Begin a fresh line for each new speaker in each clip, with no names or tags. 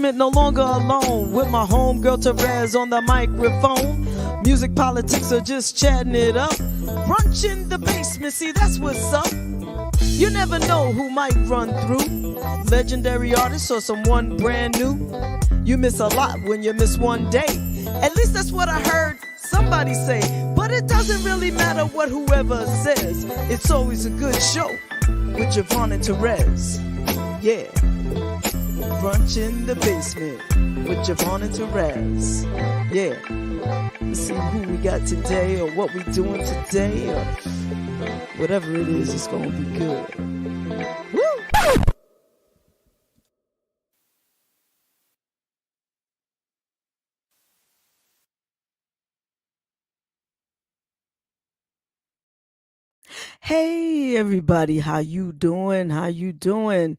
basement, no longer alone. With my homegirl Terez on the microphone. Music, politics, or just chatting it up. Brunch in the basement, see that's what's up. You never know who might run through. Legendary artist or someone brand new. You miss a lot when you miss one day. At least that's what I heard somebody say. But it doesn't really matter what whoever says. It's always a good show with JaVonne and Terez. Yeah. Brunch in the basement with JaVonne and Terez. Yeah. Let's see who we got today or what we doing today or whatever it is, it's gonna be good. Woo! Hey everybody, how you doing? How you doing?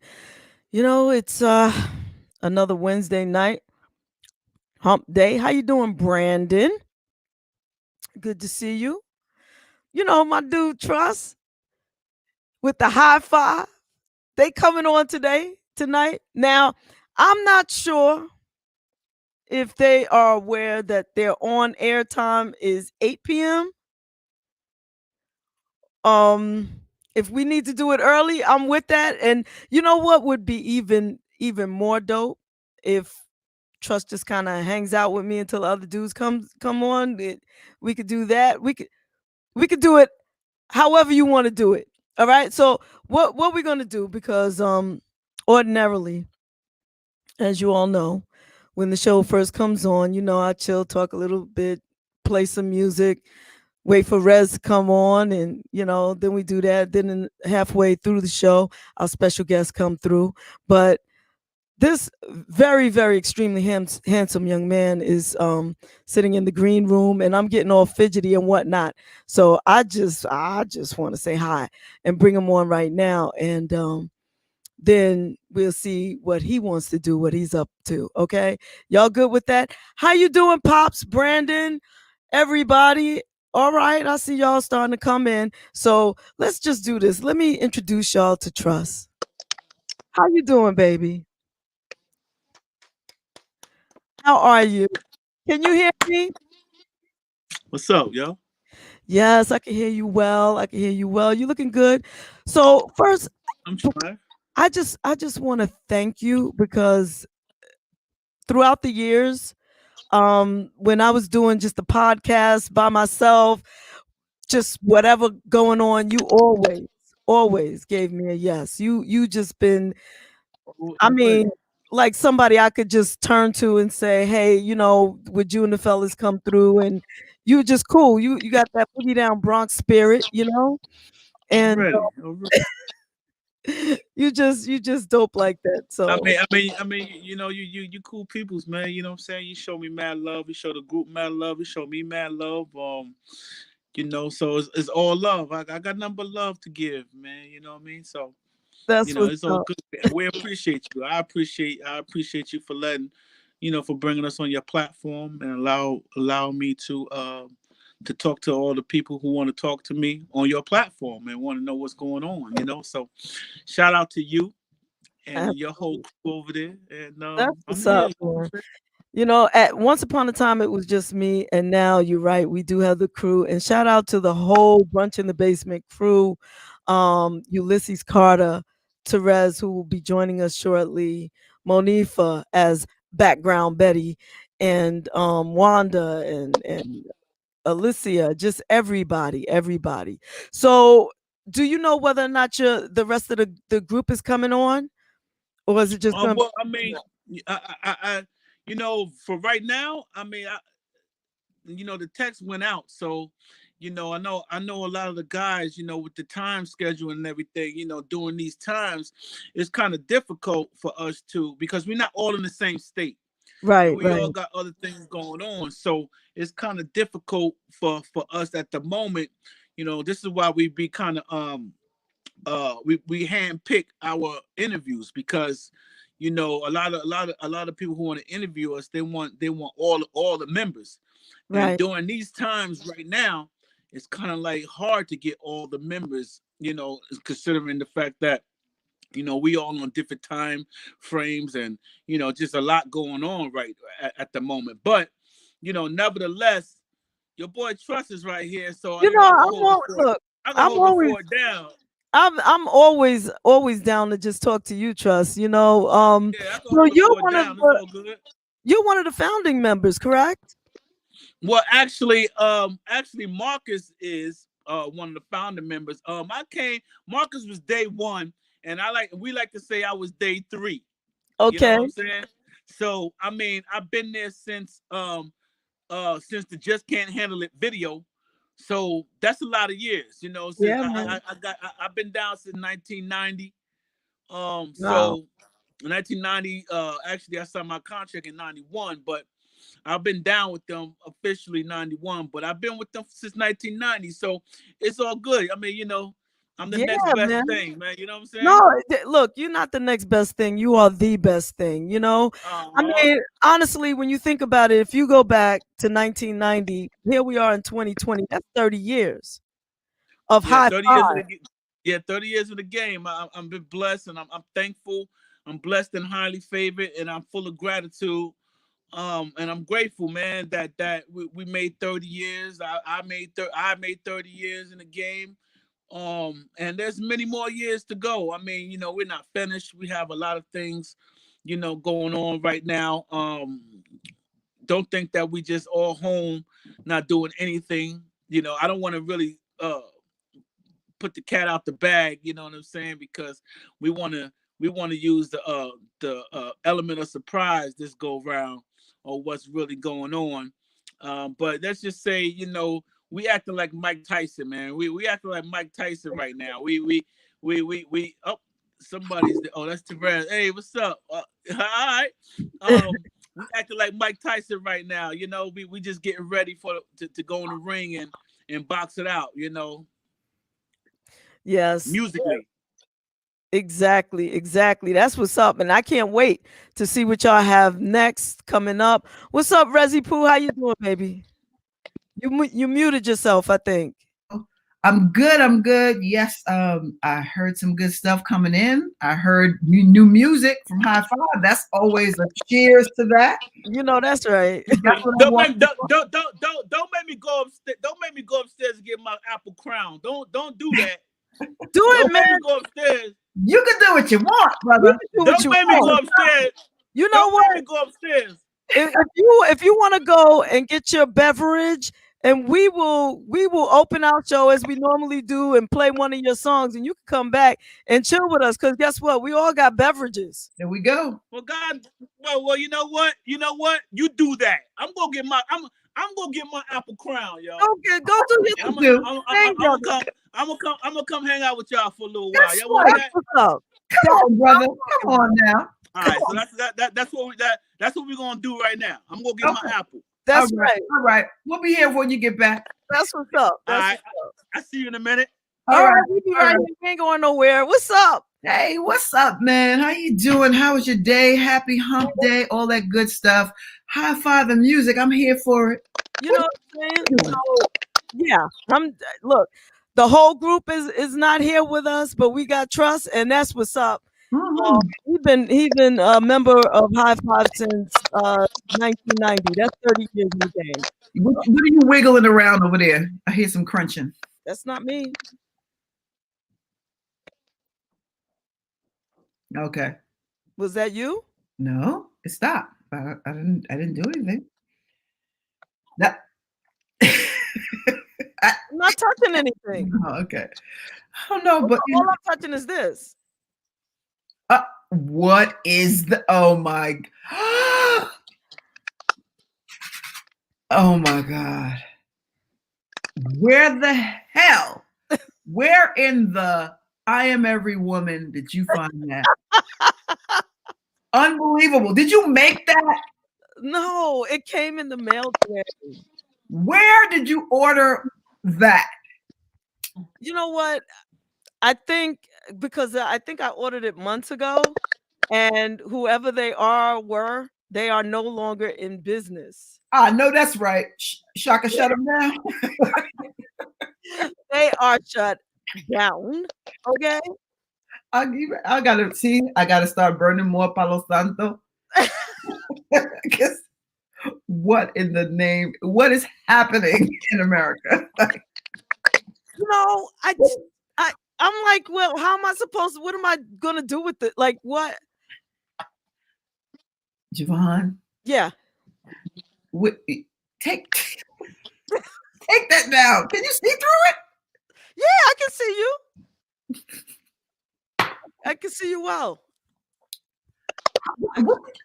You know, it's another Wednesday night, hump day. How you doing, Brandon? Good to see you. You know, my dude Trust with the high five. They coming on tonight. Now, I'm not sure if they are aware that their on air time is 8 p.m. If we need to do it early, I'm with that. And you know what would be even more dope if Trust just kind of hangs out with me until the other dudes come on. We could do that. We could do it however you want to do it. All right. So what we're gonna do, because ordinarily, as you all know, when the show first comes on, you know, I chill, talk a little bit, play some music, wait for Rez to come on, and you know, then we do that. Then halfway through the show, our special guests come through. But this very, very extremely handsome young man is sitting in the green room, and I'm getting all fidgety and whatnot. So I just want to say hi and bring him on right now, and then we'll see what he wants to do, what he's up to. Okay, y'all good with that? How you doing, Pops, Brandon, everybody? All right, I see y'all starting to come in. So let's just do this. Let me introduce y'all to Trust. How you doing, baby? How are you? Can you hear me?
What's up, yo?
Yes, I can hear you well. I can hear you well. You looking good. So first,
I'm trying.
I just want to thank you, because throughout the years, when I was doing just the podcast by myself, just whatever going on, you always gave me a yes. You just been,
Oh,
I
wait.
mean, like somebody I could just turn to and say, hey, you know, would you and the fellas come through? And you just cool. You got that boogie down Bronx spirit, you know, and
Already, already.
you just dope like that. So
You cool peoples, man. You know what I'm saying? You show me mad love. You show the group mad love. You show me mad love. So it's all love. I got nothing but love to give, man. You know what I mean? So
that's what's
it's all
up.
good. We appreciate you. I appreciate you for for bringing us on your platform and allow me to talk to all the people who want to talk to me on your platform and want to know what's going on. So shout out to you and your whole
Absolutely.
crew over there. And
That's
I'm
what's
here.
up, man. You know, at once upon a time it was just me, and now you're right. We do have the crew, and shout out to the whole Brunch in the Basement crew. Ulysses Carter, Terez, who will be joining us shortly, Monifa as background Betty, and Wanda and Alicia, just everybody. So, do you know whether or not the rest of the group is coming on, or is it just gonna
Well, I
be?
mean, for right now, the text went out, so I know a lot of the guys, with the time schedule and everything, during these times, it's kind of difficult for us to, because we're not all in the same state, and
Right,
we all
right.
got other things going on, so it's kind of difficult for us at the moment. This is why we be kind of we hand pick our interviews, because a lot of people who want to interview us, they want all the members, and
Right.
during these times right now, it's kind of like hard to get all the members, considering the fact that We all on different time frames, and just a lot going on right at the moment. But nevertheless, your boy Trust is right here, so
You know,
I can hold the fort.
look,
I can
I'm
hold the
always
fort down.
I'm always down to just talk to you, Trust.
Yeah, I can
So
hold the fort down. It's all good.
you're one of the founding members, correct?
Well, actually, Marcus is one of the founder members. I came. Marcus was day one, and we like to say I was day three. You know
Okay.
what I'm saying? So I mean, I've been there since the Just Can't Handle It video. So that's a lot of years. Since
Yeah, man.
I've been down since 1990.
Wow.
So 1990. Actually, I signed my contract in 91, but I've been down with them officially 91, but I've been with them since 1990. So it's all good. I mean, I'm the
Yeah,
next best
man.
thing, man. You know what I'm
No,
saying?
look, you're not the next best thing. You are the best thing. I
Uh-huh.
mean, honestly, when you think about it, if you go back to 1990, here we are in 2020. That's 30 years of
Yeah,
high
30 years of
five.
yeah, 30 years of the game. I'm been blessed, and I'm thankful. I'm blessed and highly favored, and I'm full of gratitude. And I'm grateful, man, that we made 30 years. I made 30 years in the game. And there's many more years to go. I mean, we're not finished. We have a lot of things, going on right now. Don't think that we just all home, not doing anything. I don't want to really put the cat out the bag, you know what I'm saying? Because we want to use the element of surprise this go round, or what's really going on. But let's just say, we acting like Mike Tyson, man. We acting like Mike Tyson right now. We oh, that's Terez. Hey, what's up? All right. We acting like Mike Tyson right now. We just getting ready to go in the ring and box it out.
Yes.
Musically.
Exactly, exactly. That's what's up, and I can't wait to see what y'all have next coming up. What's up, Resi Pooh? How you doing, baby? You muted yourself, I think.
I'm good. I'm good. Yes, I heard some good stuff coming in. I heard new music from High Five. That's always a cheers to that.
That's right.
That's what I
Don't
want.
make don't make me go upstairs. Don't make me go upstairs and get my apple crown. Don't do that.
Do it,
Don't
man.
make me go upstairs.
You can do what you want,
You
brother.
can do what
Don't
you
make me go
want.
upstairs.
You know
Don't
what?
make me go upstairs.
If you want to go and get your beverage, and we will open our show as we normally do and play one of your songs, and you can come back and chill with us. Because guess what? We all got beverages.
There we go.
Well, God, well, you know what? You know what? You do that. I'm gonna get my apple crown, y'all.
Go do your
And
Do.
thing, brother.
I'm gonna come hang out with y'all for a little while.
That's
Y'all want
right.
That's
that?
what's up.
Come on, brother. Come on now.
All right, so that's what we're gonna do right now. I'm gonna get
Okay.
my apple.
That's
All right.
right.
All right. We'll be here when you get back.
That's what's up.
All
That's
right,
what's up.
I see you in a minute.
All right, we be
All
right
right.
here. We ain't going nowhere. What's up?
Hey, what's up, man? How you doing? How was your day? Happy hump day, all that good stuff. High Five and music. I'm here for it.
You know what I'm saying? So yeah, look. The whole group is not here with us, but we got Trust, and that's what's up.
Mhm.
He's been a member of High Five since 1990. That's 30 years in the game.
What are you wiggling around over there? I hear some crunching.
That's not me.
Okay.
Was that you?
No, it stopped. I didn't do anything. That
I'm not touching anything.
oh, okay. I don't know, but
All I'm touching is this.
what is the oh my oh my god. Where the hell? Where in the I am every woman did you find that? Unbelievable. Did you make that?
No, it came in the mail today.
Where did you order that?
You know what? I think because I think I ordered it months ago, and whoever they are no longer in business.
I know that's right. Shaka, shut them down.
They are shut down. Okay.
I gotta see. I gotta start burning more Palo Santo. Because what in the name? What is happening in America?
I I'm like, well, how am I supposed to? What am I gonna do with it? Like, what?
JaVonne,
Yeah,
take take that down. Can you see through it?
yeah, I can see you. I can see you well.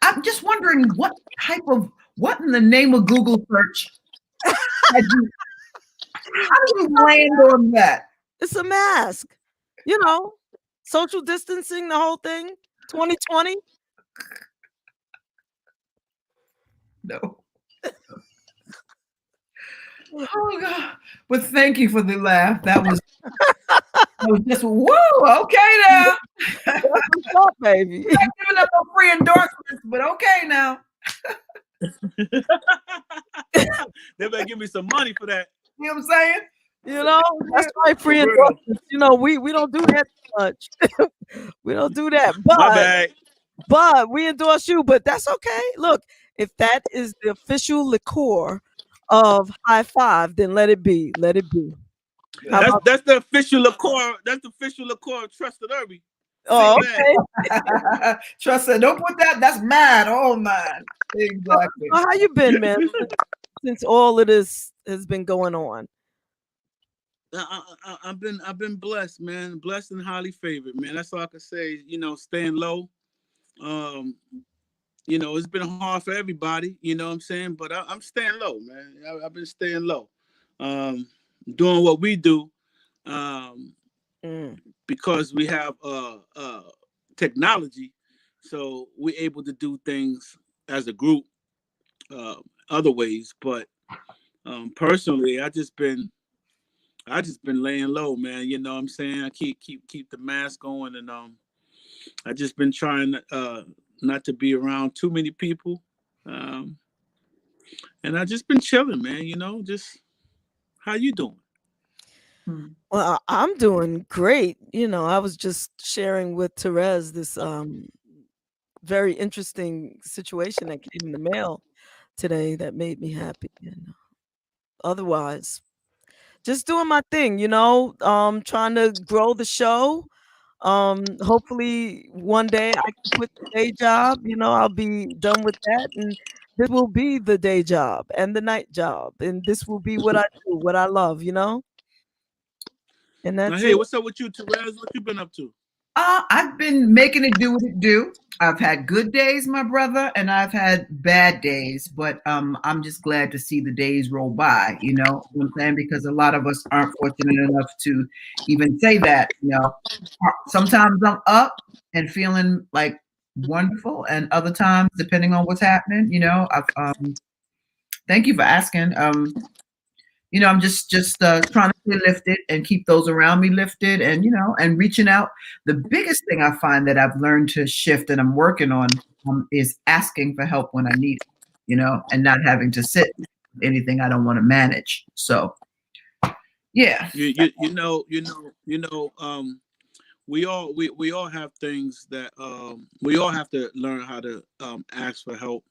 I'm just wondering what in the name of Google search how do you land on that?
It's a mask. Social distancing, the whole thing. 2020.
No. Oh God. But thank you for the laugh. That was just whoa, okay now.
That's what's up, baby.
I'm not giving up on free endorsements, but okay now.
They better give me some money for that.
You know what I'm saying?
That's right, free endorsements. We don't do that much. We don't do that.
My bad.
But we endorse you, but that's okay. Look, if that is the official liqueur of High Five, then let it be. Let it be.
That's the official liqueur. That's the official liqueur of Trusted Irby.
Oh, okay.
Trust it. Don't put that. That's mad. Oh man. Exactly.
How you been, man? Since all of this has been going on.
I've been blessed, man. Blessed and highly favored, man. That's all I can say. Staying low. It's been hard for everybody. You know what I'm saying? But I'm staying low, man. I've been staying low. Doing what we do. Because we have technology, so we're able to do things as a group other ways. But personally, I just been laying low, man. You know what I'm saying? I keep the mask going, and I just been trying not to be around too many people, and I just been chilling, man. Just how you doing?
Well, I'm doing great. I was just sharing with Terez this very interesting situation that came in the mail today that made me happy. Otherwise, just doing my thing, trying to grow the show. Hopefully one day I can quit the day job. I'll be done with that, and this will be the day job and the night job, and this will be what I do, what I love. And that's
Hey,
it.
what's up with you, Terez? What you been up to?
I've been making it do what it do. I've had good days, my brother, and I've had bad days, but I'm just glad to see the days roll by, you know what I'm saying? Because a lot of us aren't fortunate enough to even say that, Sometimes I'm up and feeling like wonderful, and other times, depending on what's happening, thank you for asking. I'm just trying to stay lifted and keep those around me lifted, and reaching out. The biggest thing I find that I've learned to shift and I'm working on is asking for help when I need it, and not having to sit with anything I don't want to manage. So, yeah.
We all have things that we all have to learn how to ask for help,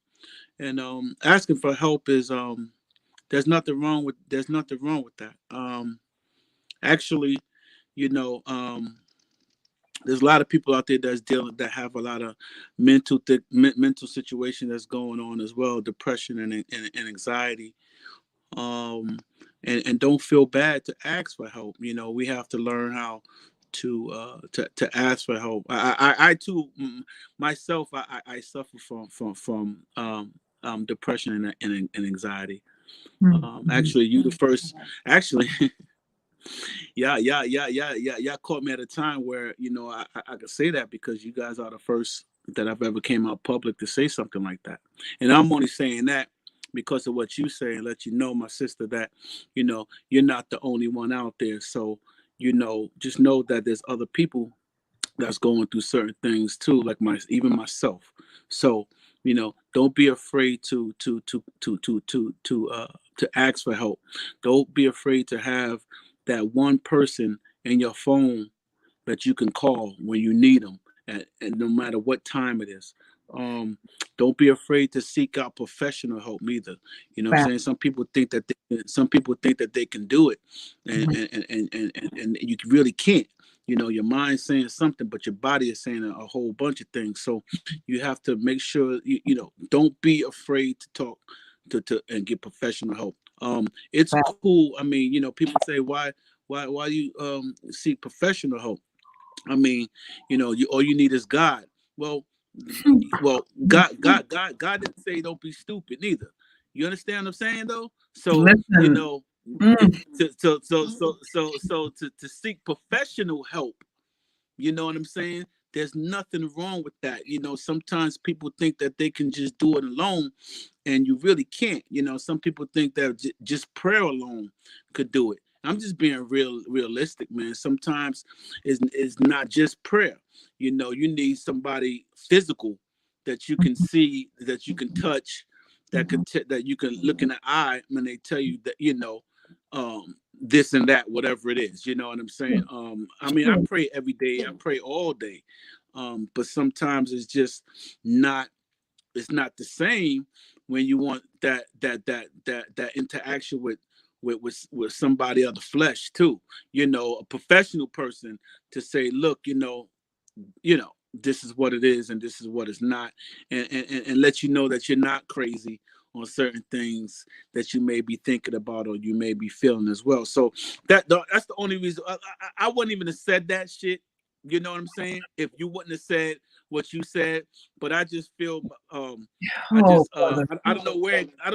and asking for help is there's nothing wrong with that. Actually, there's a lot of people out there that have a lot of mental situation that's going on as well, depression and anxiety, and don't feel bad to ask for help. We have to learn how to ask for help. I too myself I suffer from depression and anxiety. Actually, you the first. Actually, yeah. Caught me at a time where I could say that because you guys are the first that I've ever came out public to say something like that, and I'm only saying that because of what you say and let you know, my sister, that you're not the only one out there. So just know that there's other people that's going through certain things too, like even myself. So don't be afraid to ask for help. Don't be afraid to have that one person in your phone that you can call when you need them, and no matter what time it is. Um, don't be afraid to seek out professional help either. You know what I'm
Fact.
saying? Some people think that they can do it, and
Mhm.
and you really can't. You know, your mind's saying something, but your body is saying a whole bunch of things. So you have to make sure don't be afraid to talk to and get professional help. It's
Fact.
cool. I mean, people say why you seek professional help. I mean, you all you need is God. Well, God didn't say don't be stupid neither. You understand what I'm saying though? So
Listen. Mm.
to seek professional help, you know what I'm saying? There's nothing wrong with that. Sometimes people think that they can just do it alone, and you really can't. Some people think that just prayer alone could do it. I'm just being realistic, man. Sometimes it's not just prayer. You need somebody physical that you can see, that you can touch, that you can look in the eye when they tell you that this and that, whatever it is. You know what I'm saying? I mean, I pray every day. I pray all day, but sometimes not it's not the same when you want that interaction with somebody of the flesh too. A professional person to say, look, this is what it is and this is what it's not, and let you know that you're not crazy on certain things that you may be thinking about or you may be feeling as well. So that's the only reason I wouldn't even have said that shit. You know what I'm saying? If you wouldn't have said what you said, but I just feel
Oh, brother.
I don't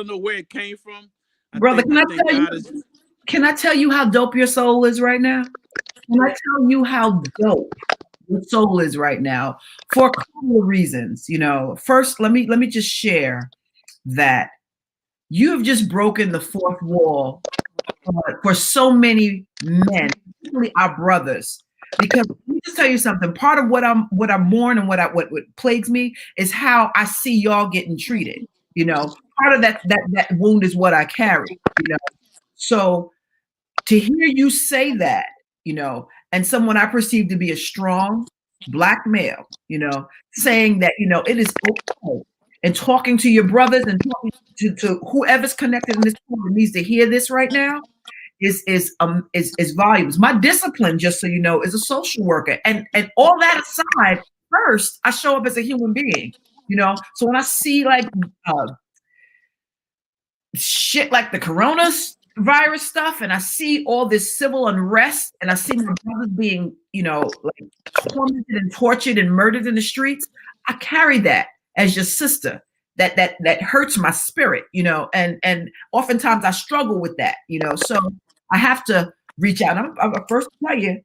know where it came from.
Brother,
I think God is just.
can I tell you how dope your soul is right now? Can I tell you how dope your soul is right now for a couple of reasons? First, let me just share that you have just broken the fourth wall for so many men, particularly our brothers. Because let me just tell you something. Part of what I mourn and what plagues me is how I see y'all getting treated. Part of that wound is what I carry. So to hear you say that, and someone I perceive to be a strong black male, saying that, it is okay, and talking to your brothers and talking to whoever's connected in this room that needs to hear this right now is volumes. My discipline, just so you know, is a social worker. And all that aside, first, I show up as a human being, So when I see like shit like the coronavirus stuff, and I see all this civil unrest, and I see my brothers being, like tormented and tortured and murdered in the streets, I carry that as your sister. That hurts my spirit, and oftentimes I struggle with that, So I have to reach out. I'm first to tell you,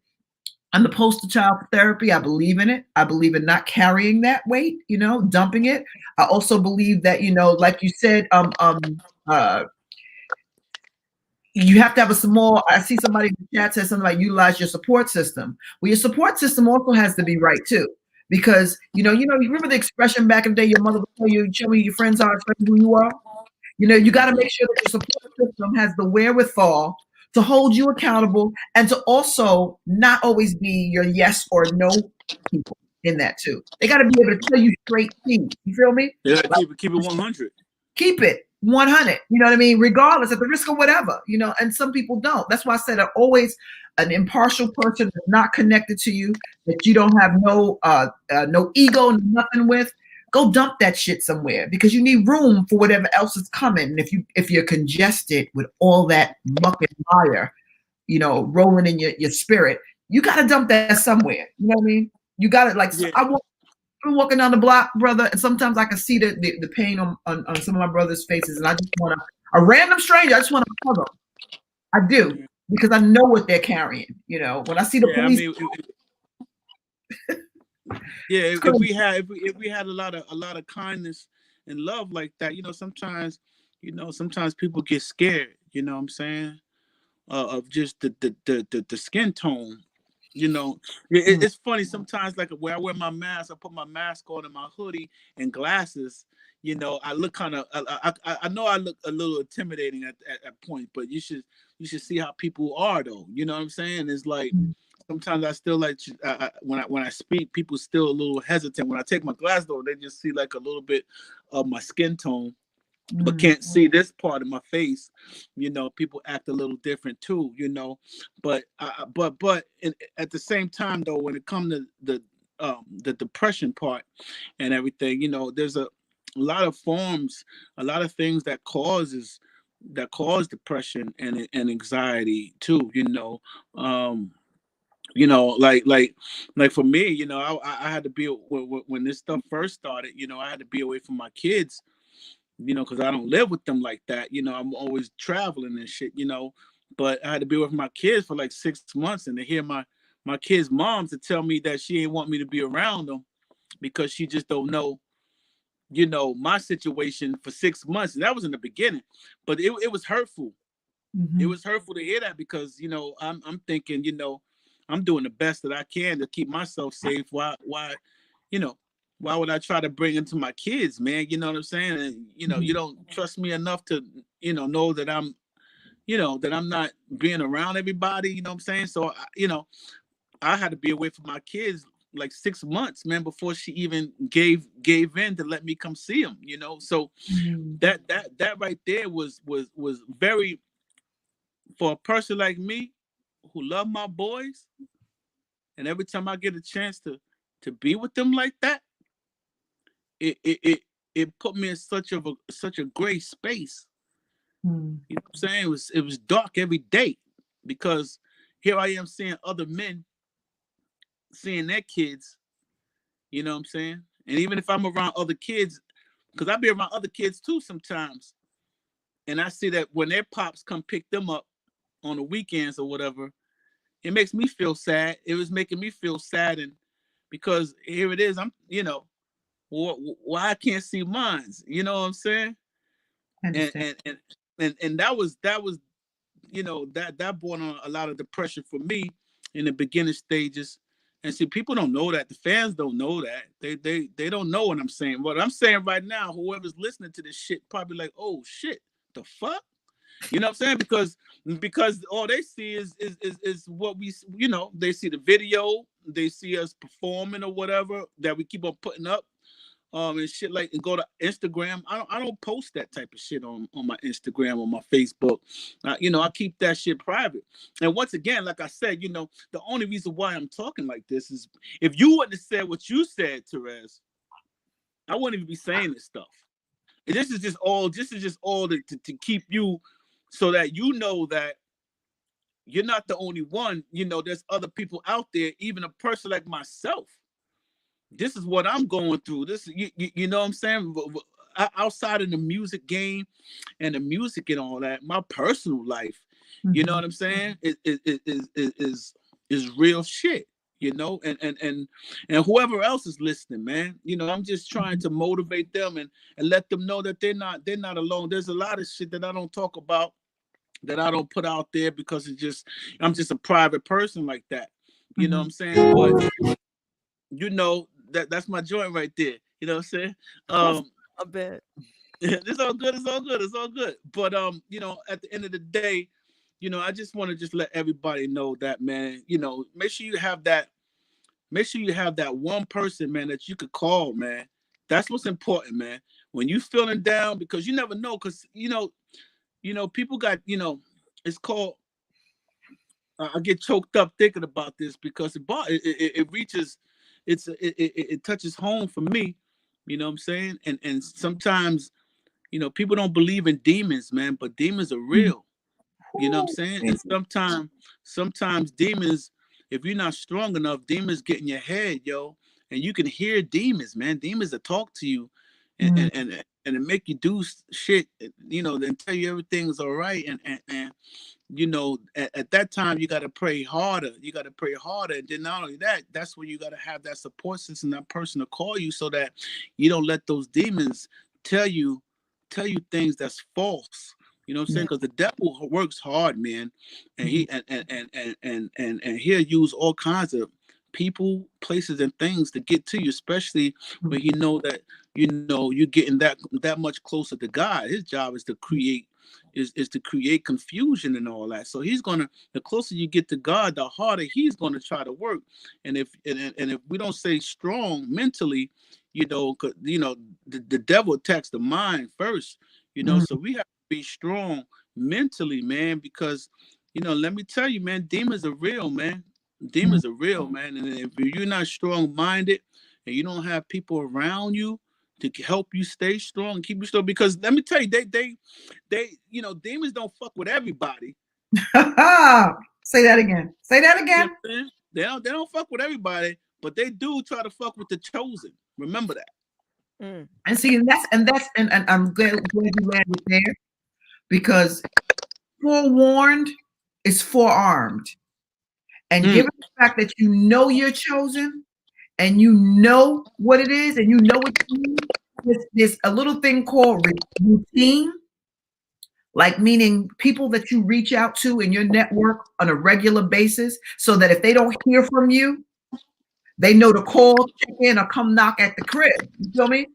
I'm the poster child for therapy. I believe in it. I believe in not carrying that weight, dumping it. I also believe that, like you said, uh, you have to have a small. I see somebody in the chat says something like utilize your support system. Well, your support system also has to be right too, because you remember the expression back in the day, your mother would tell you, "Show me who your friends are, show me who you are." You got to make sure that your support system has the wherewithal to hold you accountable and to also not always be your yes or no people in that too. They got to be able to tell you straight things. You feel me?
Yeah, keep it 100.
Keep it 100. You know what I mean? Regardless, at the risk of whatever. And some people don't. That's why I said I'm always an impartial person that's not connected to you, that you don't have no ego, nothing with. Go dump that shit somewhere, because you need room for whatever else is coming. And if you're congested with all that muck and mire, rolling in your spirit, you got to dump that somewhere. You know what I mean? You got to, like,
Yeah.
I'm walking down the block, brother, and sometimes I can see the pain on some of my brothers' faces, and I just want a random stranger. I just want to hug them. I do, because I know what they're carrying. When I see the police.
If we had a lot of kindness and love like that, sometimes people get scared. You know what I'm saying? Of just the skin tone. It's funny sometimes. Like where I wear my mask, I put my mask on and my hoodie and glasses. I look kind of. I know I look a little intimidating at points, but you should see how people are though. You know what I'm saying? It's like sometimes I still like when I speak, people still a little hesitant. When I take my glasses off, they just see like a little bit of my skin tone, but can't see this part of my face. People act a little different too. But at the same time though, when it comes to the depression part and everything, there's a lot of forms, a lot of things that cause depression and anxiety too. Um, like for me, I had to be when this stuff first started. I had to be away from my kids, because I don't live with them like that. I'm always traveling and shit. But I had to be with my kids for like 6 months, and to hear my kids' moms to tell me that she ain't want me to be around them because she just don't know, my situation for 6 months. And that was in the beginning, but it was hurtful. It was hurtful to hear that because, I'm thinking, I'm doing the best that I can to keep myself safe. You know, why would I try to bring into my kids, man? You know what I'm saying? And, you don't trust me enough to, know that that I'm not being around everybody, you know what I'm saying? So, I had to be away from my kids like 6 months, man, before she even gave in to let me come see them, So that right there was very, for a person like me who love my boys, and every time I get a chance to be with them like that, it put me in such a great space. You know what I'm saying? It was dark every day because here I am seeing other men seeing their kids, you know what I'm saying? And even if I'm around other kids, because I be around other kids too sometimes, and I see that when their pops come pick them up on the weekends or whatever, it makes me feel sad. It was making me feel sad, and because here it is, I'm, why I can't see mines, you know what I'm saying?
I
And
understand.
and that was that brought on a lot of depression for me in the beginning stages. And see, people don't know that. The fans don't know that. They don't know what I'm saying. What I'm saying right now, whoever's listening to this shit probably like, oh shit, the fuck? You know what I'm saying? Because all they see is what we, they see the video, they see us performing or whatever that we keep on putting up, and shit, like, and go to Instagram. I don't post that type of shit on my Instagram or my Facebook. I keep that shit private. And once again, like I said, the only reason why I'm talking like this is if you wouldn't have said what you said, Terez, I wouldn't even be saying this stuff. And this is just all to keep you, so that you know that you're not the only one. There's other people out there, even a person like myself. This is what I'm going through. This, you know what I'm saying? Outside of the music game and the music and all that, my personal life, you know what I'm saying, is real shit. And whoever else is listening, man, I'm just trying to motivate them and let them know that they're not alone. There's a lot of shit that I don't talk about, that I don't put out there because I'm just a private person like that. You know what I'm saying? But that's my joint right there. You know what I'm saying?
I bet.
It's all good. It's all good. It's all good. But at the end of the day, I just want to just let everybody know that, man. Make sure you have that. Make sure you have that one person, man, that you could call, man. That's what's important, man. When you feeling down, because you never know, because people got, it's called. I get choked up thinking about this because it reaches, it touches home for me. You know what I'm saying? And sometimes, people don't believe in demons, man, but demons are real. You know what I'm saying? And sometimes demons, if you're not strong enough, demons get in your head, yo, and you can hear demons, man. Demons that talk to you, and it make you do shit, then tell you everything's all right, and at that time you got to pray harder. You got to pray harder, and then not only that, that's where you got to have that support system, that person to call you, so that you don't let those demons tell you things that's false. You know what I'm saying? Because the devil works hard, man, and he and he'll use all kinds of people, places, and things to get to you, especially when you know that you're getting that much closer to God. His job is to create is to create confusion and all that. So he's gonna, the closer you get to God, the harder he's gonna try to work. And if we don't stay strong mentally, the devil attacks the mind first. So we have to be strong mentally, man, because let me tell you, man, demons are real, man. Demons are real, man. And if you're not strong minded and you don't have people around you to help you stay strong and keep you strong, because let me tell you, they demons don't fuck with everybody.
Say that again. Say that again.
They don't fuck with everybody, but they do try to fuck with the chosen. Remember that.
And see, and I'm glad you landed there, because forewarned is forearmed. And given the fact that you're chosen and you know what it is and you know what you need, there's a little thing called routine, like meaning people that you reach out to in your network on a regular basis, so that if they don't hear from you, they know to call, check in, or come knock at the crib. You feel me?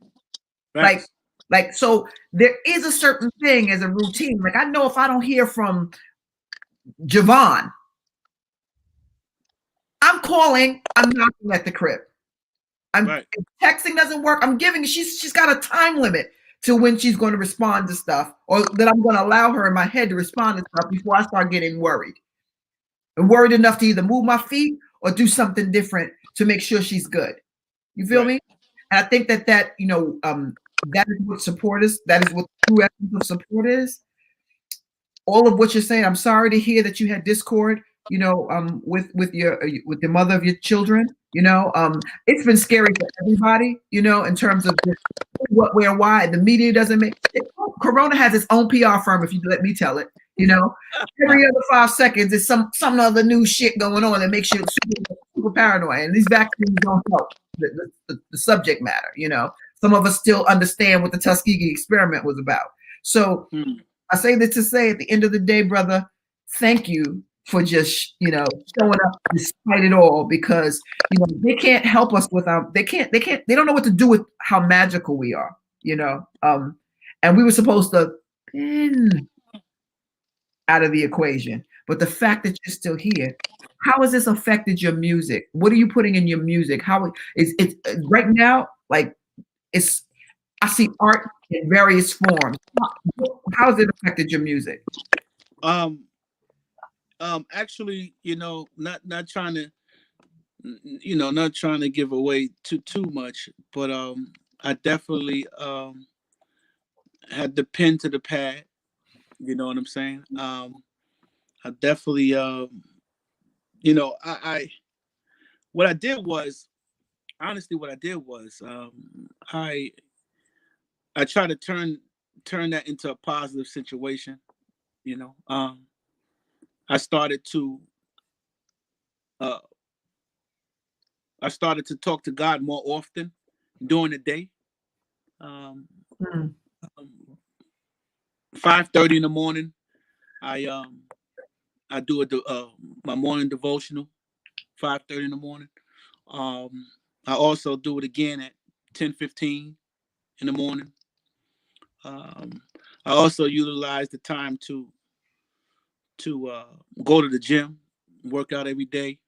Right. Like, so there is a certain thing as a routine. Like, I know if I don't hear from JaVonne, I'm calling, I'm knocking at the crib. If texting doesn't work, I'm giving, she's got a time limit to when she's going to respond to stuff, or that I'm going to allow her in my head to respond to stuff before I start getting worried. And worried enough to either move my feet or do something different to make sure she's good. You feel me? And I think that that is what support is. That is what the true essence of support is. All of what you're saying, I'm sorry to hear that you had discord, with the mother of your children. It's been scary for everybody, in terms of what, where, why. The media doesn't make it. Corona has its own PR firm, if you let me tell it. Every other 5 seconds is some other new shit going on that makes you super paranoid. And these vaccines don't help the subject matter. Some of us still understand what the Tuskegee experiment was about. So I say this to say, at the end of the day, brother, thank you for just, showing up despite it all, because, they can't help us without, they don't know what to do with how magical we are, and we were supposed to pin out of the equation. But the fact that you're still here, how has this affected your music? What are you putting in your music? How is it right now? Like, I see art in various forms. How has it affected your music?
Actually, not trying to give away too much, but I definitely had the pen to the pad. You know what I'm saying? I definitely what I did was, honestly, I try to turn that into a positive situation. I started to talk to God more often during the day. 5:30 in the morning, I do my morning devotional. 5:30 in the morning. I also do it again at 10:15 in the morning. I also utilize the time to go to the gym, work out every day.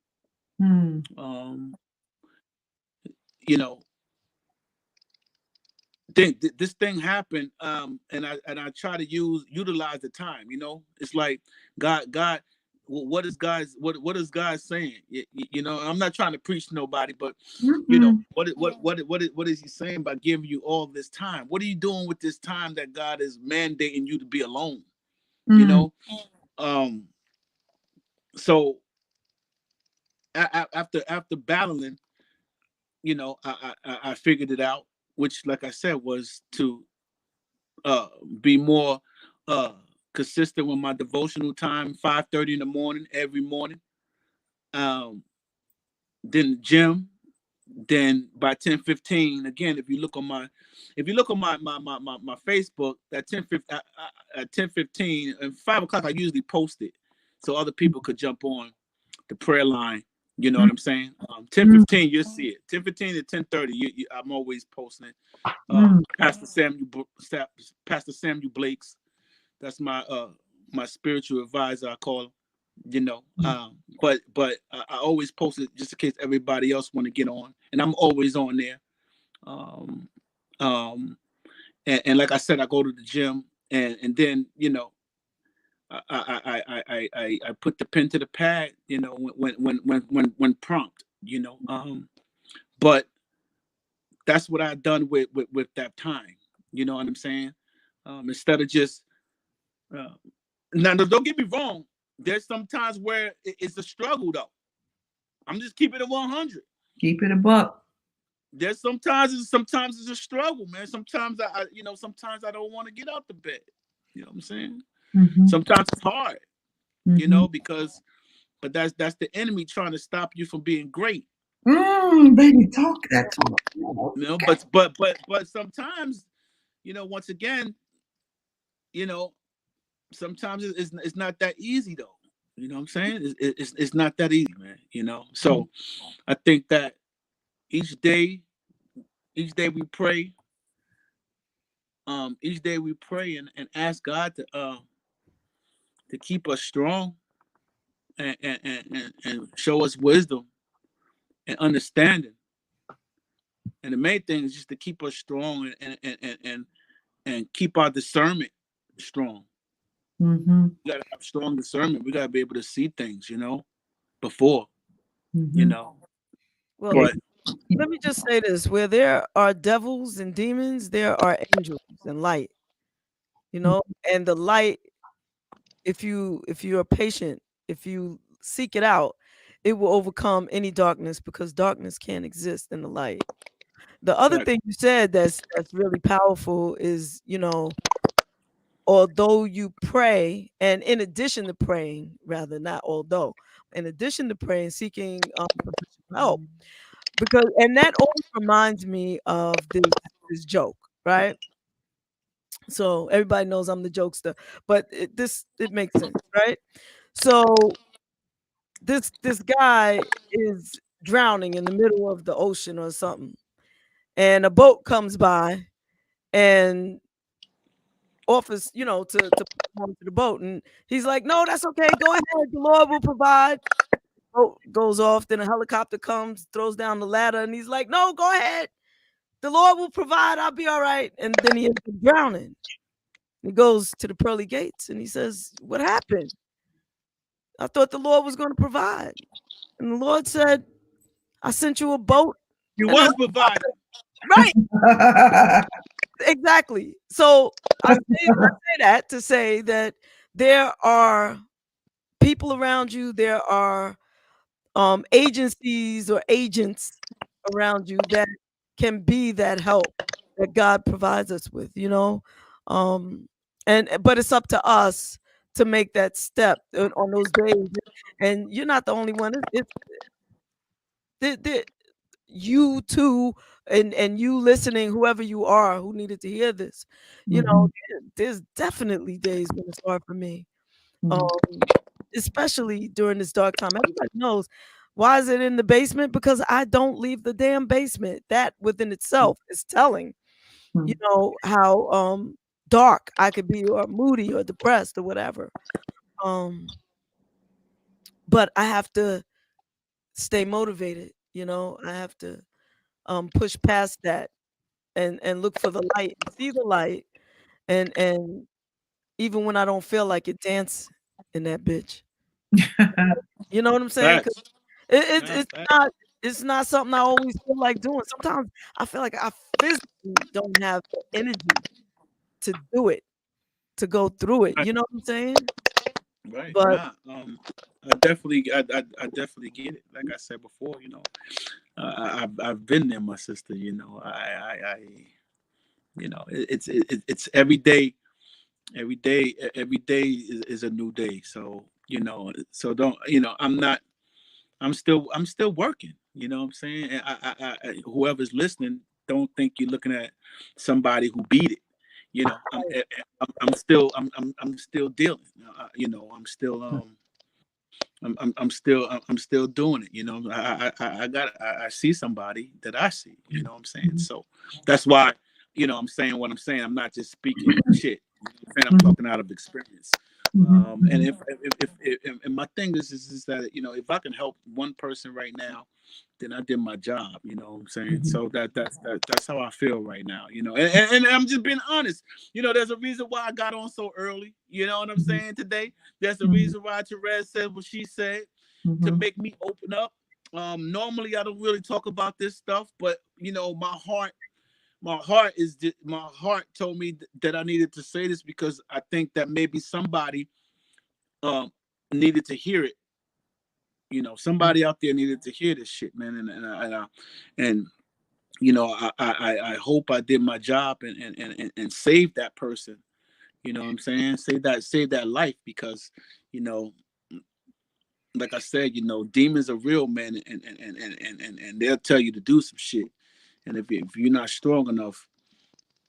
This thing happened, and I try to utilize the time. It's like God. What is God saying? I'm not trying to preach to nobody, but what is He saying by giving you all this time? What are you doing with this time that God is mandating you to be alone? So after battling, I figured it out, which, like I said, was to be more consistent with my devotional time, 5:30 in the morning, every morning. Then the gym. Then by 10:15, again, if you look on my Facebook, at 10:15 and 5 o'clock, I usually post it so other people could jump on the prayer line. You know what I'm saying? 10:15, you'll see it. 10:15 to 10:30, I'm always posting it. Pastor Samuel Blake's That's my spiritual advisor, I call him. You know, but I always post it just in case everybody else want to get on, and I'm always on there. Um, um, and like I said, I go to the gym, and then I put the pen to the pad, when prompt, but that's what I done with that time. You know what I'm saying? Instead of just now, don't get me wrong. There's some times where it's a struggle though. I'm just keeping it 100.
Keep it a buck.
There's sometimes it's a struggle, man. Sometimes sometimes I don't want to get out the bed. You know what I'm saying?
Mm-hmm.
Sometimes it's hard,
Mm-hmm.
but that's the enemy trying to stop you from being great.
Baby, talk that talk. Okay.
But sometimes, once again, you know, sometimes it's not that easy though. You know what I'm saying? It's not that easy, man. So I think that each day, we pray. Each day we pray and ask God to keep us strong and show us wisdom and understanding. And the main thing is just to keep us strong and keep our discernment strong.
Mm-hmm.
We gotta have strong discernment. We gotta be able to see things, before,
Mm-hmm.
Well,
Yeah.
But
let me just say this: where there are devils and demons, there are angels and light. And the light, if you're patient, if you seek it out, it will overcome any darkness because darkness can't exist in the light. The other
fact,
thing you said that's really powerful is, although you pray, and in addition to praying, rather not although, in addition to praying, seeking professional help, because and that always reminds me of this joke, right? So everybody knows I'm the jokester, but it makes sense, right? So this guy is drowning in the middle of the ocean or something, and a boat comes by and offers, to put him onto the boat, and he's like, "No, that's okay. Go ahead. The Lord will provide." Boat goes off. Then a helicopter comes, throws down the ladder, and he's like, "No, go ahead. The Lord will provide. I'll be all right." And then he ends up drowning. He goes to the pearly gates and he says, "What happened? I thought the Lord was going to provide." And the Lord said, "I sent you a boat
you
and a
was providing.
right." Exactly. So I say that to say that there are people around you, there are agencies or agents around you that can be that help that God provides us with. Um, and but it's up to us to make that step on those days. And you're not the only one. It's the you too, and you listening, whoever you are who needed to hear this.
Mhm.
There's definitely days when it's hard for me,
Mhm.
um, especially during this dark time. Everybody knows. Why is it in the basement? Because I don't leave the damn basement. That within itself is telling,
Mhm.
how dark I could be, or moody or depressed or whatever. Um, but I have to stay motivated. I have to push past that and look for the light, see the light, and even when I don't feel like it, dance in that bitch. You know what I'm saying? 'Cause
Facts.
it, it
Yeah,
it's
facts.
not it's not something I always feel like doing. Sometimes I feel like I physically don't have the energy to do it, to go through it.
Right.
You know what I'm saying?
Right.
But
Nah. I definitely get it. Like I said before, I've been there, my sister. It's every day. Every day is a new day. So don't. I'm still working. You know what I'm saying? And whoever's listening, don't think you're looking at somebody who beat it. I'm still dealing. I'm still doing it. I see somebody that I see. You know what I'm saying? So that's why I'm saying what I'm saying. I'm not just speaking shit. I'm talking out of experience. And
Mm-hmm.
and my thing is that, you know, if I can help one person right now, then I did my job. You know what I'm saying?
Mm-hmm.
So that's how I feel right now. You know, and I'm just being honest. You know, there's a reason why I got on so early. You know what I'm
Mm-hmm.
saying today? There's a
Mm-hmm.
reason why Terez said what she said to
Mm-hmm.
make me open up. Normally I don't really talk about this stuff, but you know, my heart told me that I needed to say this because I think that maybe somebody um needed to hear it. You know, somebody out there needed to hear this shit, man. And you know, I hope I did my job and save that person. You know what I'm saying? Save that life because, you know, like I said, you know, demons are real, man, and they'll tell you to do some shit. And if you're not strong enough,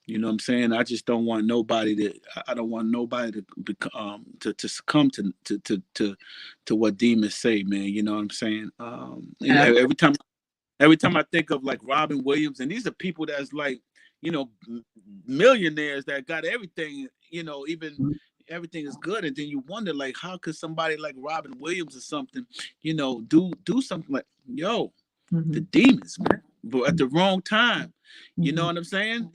you know what I'm saying? I just don't want nobody to. I don't want nobody to to succumb to what demons say, man. You know what I'm saying? And
And I,
every time I think of like Robin Williams, and these are people that's like, you know, millionaires that got everything. You know, even everything is good, and then you wonder like, how could somebody like Robin Williams or something, you know, do something like, yo, the
mm-hmm.
demons, man, but at the wrong time. You know
Mm-hmm.
what I'm saying?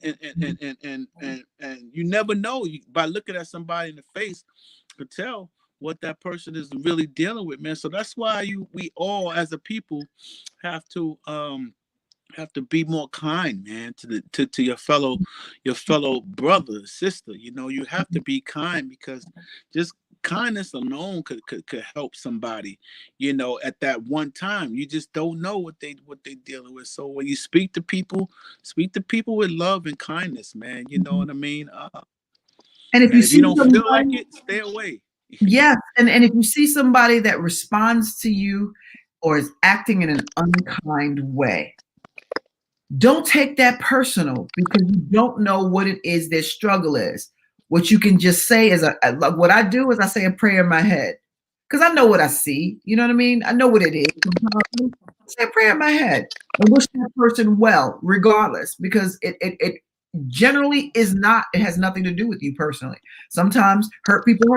And you never know by looking at somebody in the face could tell what that person is really dealing with, man. So that's why we all as a people have to be more kind, man, to your fellow brother, sister. You know, you have to be kind because just kindness alone could help somebody, you know, at that one time. You just don't know what they dealing with. So when you speak to people with love and kindness, man. You know
Mm-hmm.
what I mean?
And if you
And if
see
you don't feel like
somebody,
it, stay away.
yes, and if you see somebody that responds to you or is acting in an unkind way, don't take that personal because you don't know what it is their struggle is. What you can just say is, what I do is I say a prayer in my head because I know what I see. You know what I mean? I know what it is. Sometimes I say a prayer in my head and wish that person well, regardless, because it generally is not. It has nothing to do with you personally. Sometimes hurt people,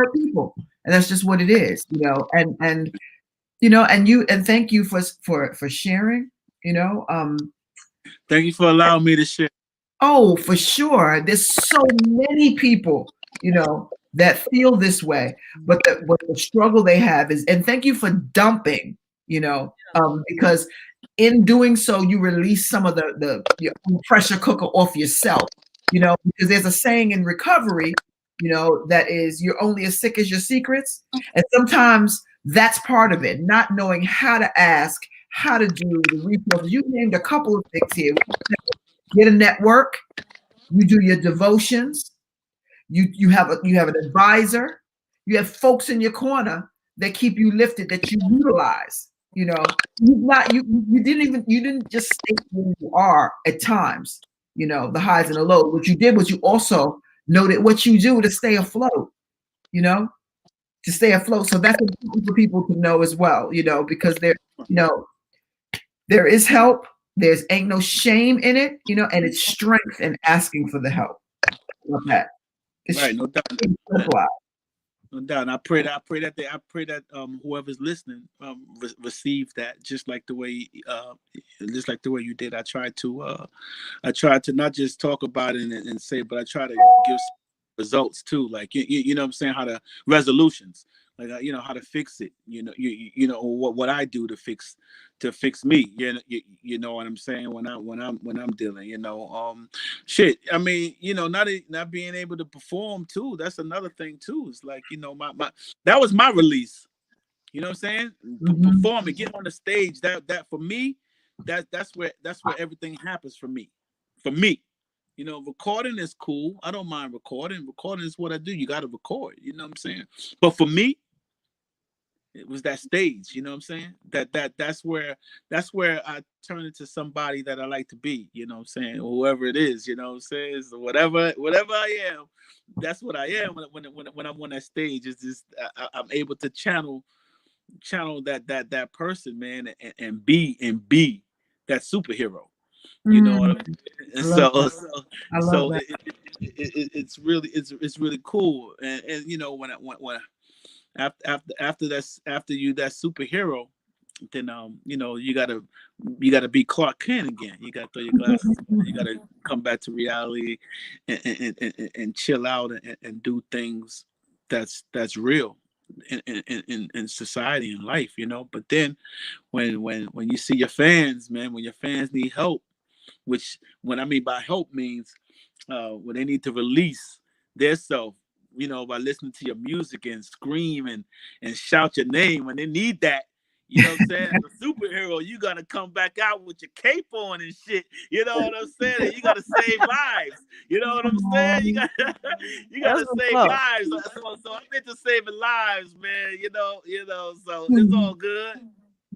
and that's just what it is. You know, and you know, and thank you for sharing. You know,
Thank you for allowing me to share.
oh, for sure. There's so many people, you know, that feel this way, but the struggle they have is, and thank you for dumping, you know, because in doing so, you release some of the your pressure cooker off yourself, you know, because there's a saying in recovery, you know, that is you're only as sick as your secrets. And sometimes that's part of it, not knowing how to ask, how to do the resources. You named a couple of things here. Get a network, you do your devotions, you have an advisor, you have folks in your corner that keep you lifted, that you utilize. You know, you didn't just stay where you are at times, you know, the highs and the lows. What you did was you also noted what you do to stay afloat, you know, to stay afloat. So that's important for people to know as well, you know, because you know, there is help. There's ain't no shame in it, you know, and it's strength in asking for the help. Love that. It's
Right, no doubt.
simple.
No doubt. And I pray that whoever's listening receive that just like the way you did. I tried to not just talk about it and say, but I try to give results too. Like you know what I'm saying, how to resolutions. Like you know how to fix it. You know what I do to fix me. You know what I'm saying when I'm dealing. You know shit. I mean, you know, not being able to perform too. That's another thing too. It's like, you know, my that was my release. You know what I'm saying?
Mhm.
Perform and get on the stage. That for me, that's where everything happens for me. For me. You know, recording is cool. I don't mind recording. Recording is what I do. You got to record. You know what I'm saying? But for me, it was that stage. You know what I'm saying? That's where I turn into somebody that I like to be. You know what I'm saying? Whoever it is. You know what I'm saying? So whatever I am, that's what I am when I'm on that stage. It's just I'm able to channel that person, man, and be that superhero. You know what I mean? And
love
so,
that.
so,
I love
so
that.
it's really cool. And you know when after you that superhero, then you know you gotta be Clark Kent again. You gotta throw your glasses on. You gotta come back to reality and chill out and do things that's real in society and life, you know. But then when you see your fans, man, when your fans need help, which what I mean by help means when they need to release their self, you know, by listening to your music and scream and shout your name when they need that. You know what I'm saying? As a superhero, you gotta come back out with your cape on and shit. You know what I'm saying? And you gotta save lives. You know what I'm saying? You
That's
gotta
what's
save
up.
lives. So I'm into saving lives, man. So it's all good.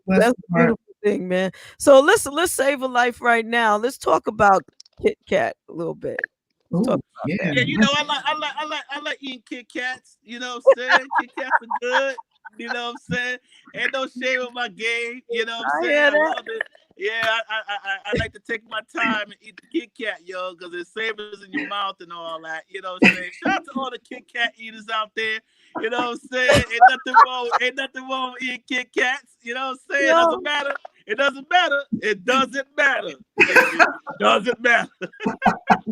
Bless
That's
the
a
heart.
beautiful thing, man. So let's save a life right now. Let's talk about Kit Kat a little bit. Let's talk
Oh,
about
yeah.
that.
Yeah, you know, I like eating Kit Kats. You know what I'm saying? Kit Kats are good. You know what I'm saying? Ain't no shame in my game. You know what I'm
I
saying?
hear
I
that.
love it. Yeah, I like to take my time and eat the Kit Kat, yo, because it savors in your mouth and all that. You know what I'm saying? Shout out to all the Kit Kat eaters out there. You know what I'm saying? Ain't nothing wrong with eating Kit Kats. You know what I'm saying? It
Yo,
doesn't matter. It doesn't matter. It doesn't matter. It doesn't matter.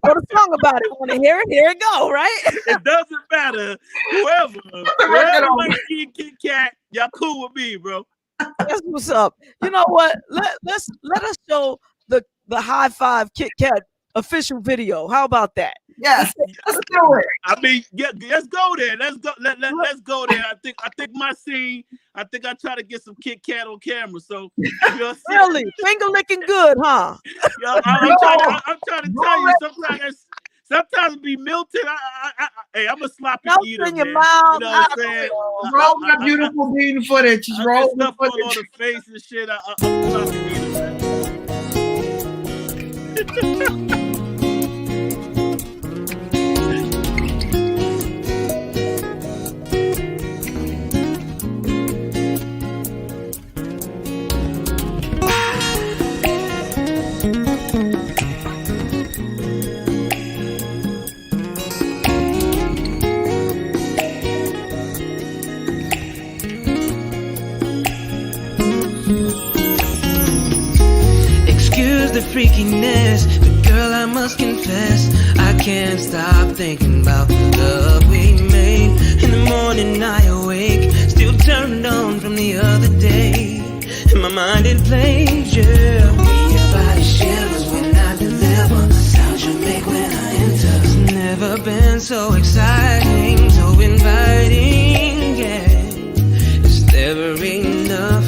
wrote a song about it. Want to hear it? Here it go, right?
It doesn't matter. Whoever likes eating Kit Kat, y'all cool with me, bro.
That's what's up. You know what? Let us show the high five Kit Kat official video. How about that?
Yes, let's do it.
I mean, yeah, let's go there. Let's go. Let's go there. I think my scene. I think I try to get some Kit Kat on camera. So you know, what I'm saying?
Really, finger licking good, huh?
Yo, I'm trying to tell you. Sometimes it be Milton. Hey, I'm a sloppy
Melt
eater,
in your
man.
mouth.
You know what I'm saying?
Roll that beautiful bean footage.
I
Roll
get
the
stuff all on
footage.
the face and shit. I'm a sloppy eater, man.
Excuse the freakiness, but girl, I must confess, I can't stop thinking about the love we made. In the morning I awake, still turned on from the other day. In my mind it plays, yeah. Me your body shivers when I deliver, the sound you make when I enter. It's never been so exciting, so inviting, yeah. It's never enough.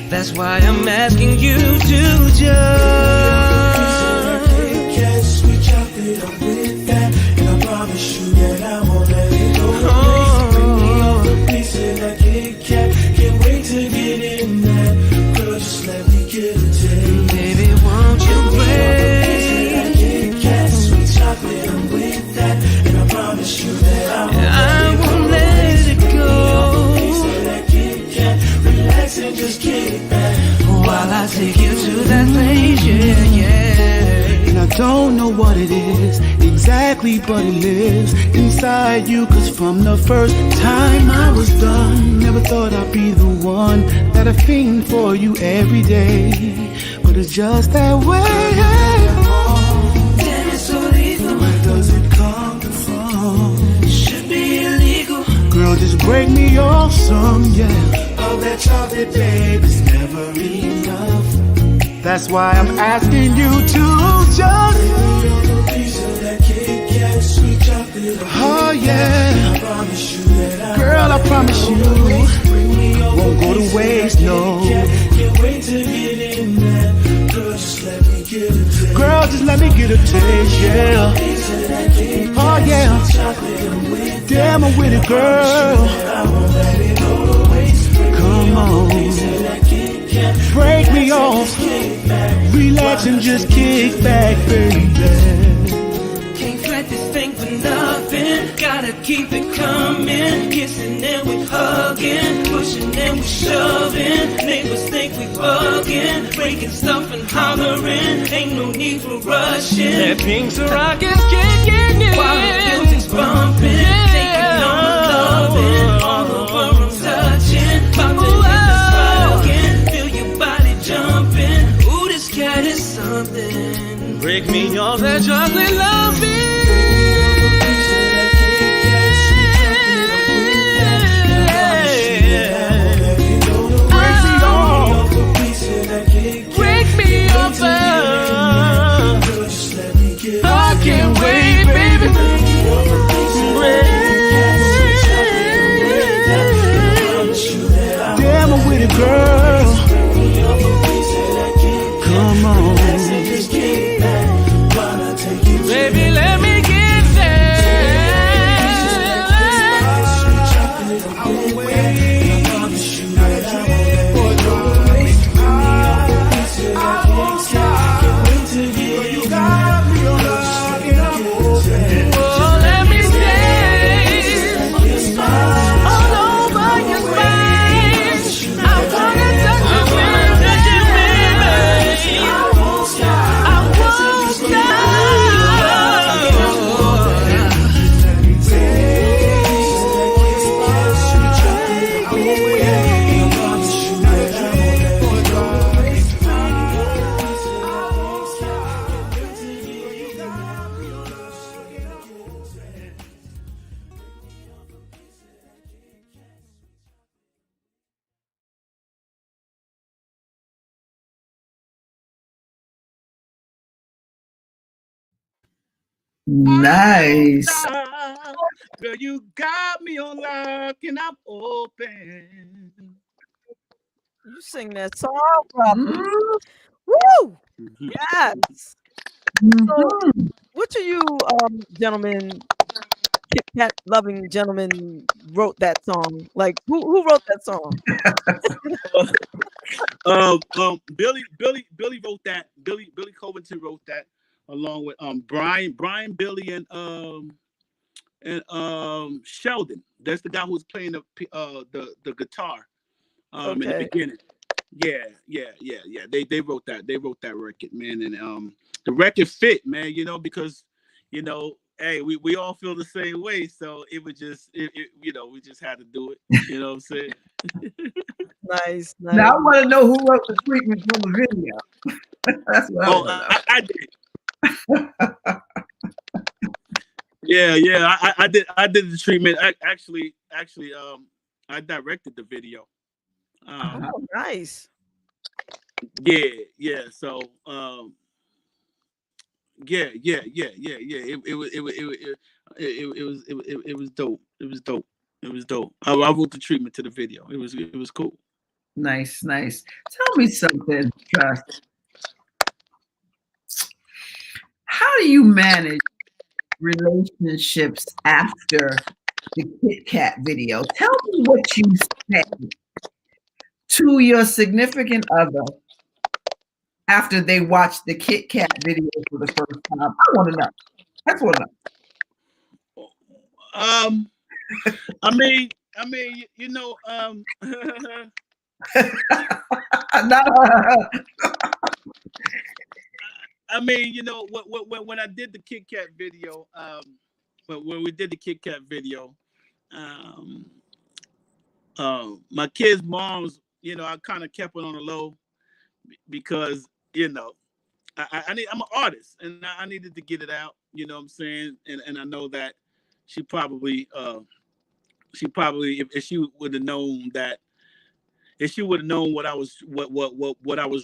That's why I'm asking you to just
sweet chocolate, I'm with that, and I promise you that I won't let it go. Bring me all the piece of that Kit Kat. Can't wait to get in that. Girl, just let me get a taste.
Baby, won't you
wait? Kit Kat, sweet chocolate, I'm with that, and I promise you that I won't let it go. Piece of that Kit Kat, relax and just kick back
while I take you to that place, yeah, yeah.
And I don't know what it is exactly, but it lives inside you. Cause from the first time I was done, never thought I'd be the one that I fiend for you every day. But it's just that way.
Damn, it's so lethal.
Where does it come from?
It should be illegal.
Girl, just break me off some, yeah. Of that chocolate, babe, it's never enough. That's why I'm asking you to just piece of that Kit Kat, sweet chocolate. Oh yeah, I promise you that girl, I promise you won't go to waste, no. Can't wait to get in that. Girl, just let me get a taste. Girl, just let me get a taste, yeah. Oh yeah, damn, I'm with it, girl. Come on, break me off, relax and just kick back, baby.
Can't fret this thing for nothing. Gotta keep it coming. Kissing and we hugging, pushing and we shoving. Neighbors think we bugging, breaking stuff and hollering. Ain't no King Sarakas kicking in. While the music's bumping, taking on my loving, all over I'm touching. About to hit the spot again, feel your body jumping. Ooh, this cat is something. Break me off that chocolate loving. I can't wait, baby.
Damn, I'm with it, girl. Come on.
Baby, let me get
Nice.
Girl, you got me on lock and I'm open.
You sing that song, brother.
Mhm.
Woo! Yes.
Mhm.
So, which of you, gentlemen, Kit Kat loving gentlemen, wrote that song? Like, who wrote that song?
Billy wrote that. Billy Covington wrote that along with Brian, Billy, and Sheldon. That's the guy who was playing the guitar in the
Okay.
beginning. Yeah. They wrote that. They wrote that record, man, and the record fit, man. You know, because hey, we all feel the same way, so it was just we just had to do it. You know what I'm saying?
Nice.
Now I want to know who wrote the treatment for the video. That's what I want to know.
I did. Yeah. I did the treatment. I actually, I directed the video.
Oh, nice.
Yeah. So, yeah. It was dope. It was dope. I wrote the treatment to the video. It was cool.
Nice. Tell me something, Trust. How do you manage relationships after the Kit Kat video? Tell me what you said to your significant other after they watched the Kit Kat video for the first time. I want to know. That's what I
know. I mean, I mean, when I did the Kit Kat video, when we did the Kit Kat video, my kids' moms, I kind of kept it on the low because, I'm an artist and I needed to get it out. You know what I'm saying? And I know that she probably, if she would have known that, if she would have known what I was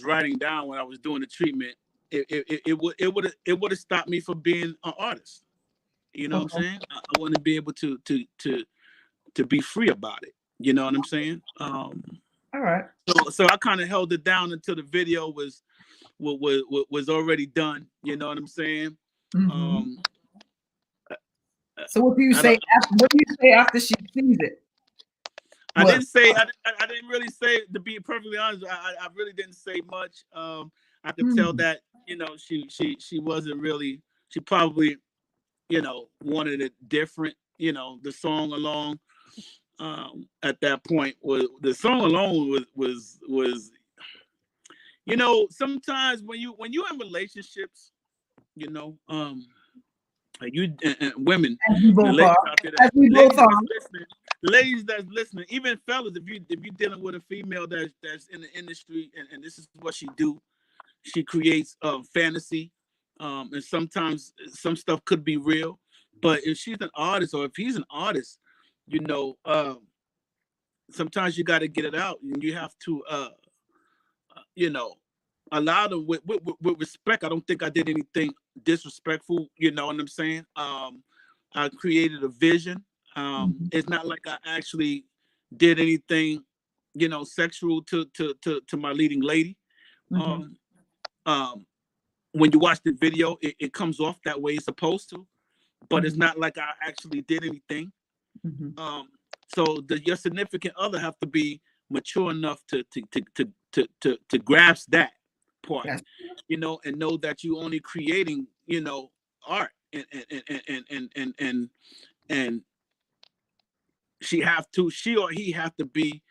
writing down when I was doing the treatment, it would have stopped me from being an artist. You know what I'm saying? I wouldn't be able to be free about it. You know what I'm saying?
All right.
So I kind of held it down until the video was already done. You know what I'm saying?
Mm-hmm. So what do you say? What do you say after she sees it?
I didn't say. I didn't really say. To be perfectly honest, I really didn't say much. I could tell that she wasn't really. She probably wanted it different. The song alone at that point was the song alone was sometimes when you're in relationships, You know, you women,
As we
the
both
ladies
are.
out there,
As we both are.
ladies that's listening, even fellas, if you're dealing with a female that's in the industry and this is what she do, she creates fantasy, and sometimes some stuff could be real, but if she's an artist or if he's an artist, you know, sometimes you got to get it out and you have to, you know, allow them with respect. I don't think I did anything disrespectful. You know what I'm saying? I created a vision. It's not like I actually did anything, you know, sexual to my leading lady. Um, when you watch the video, it comes off that way it's supposed to, but it's not like I actually did anything. So your significant other have to be mature enough to grasp that part,
Yes.
you know, and know that you only creating, you know, art and she or he have to be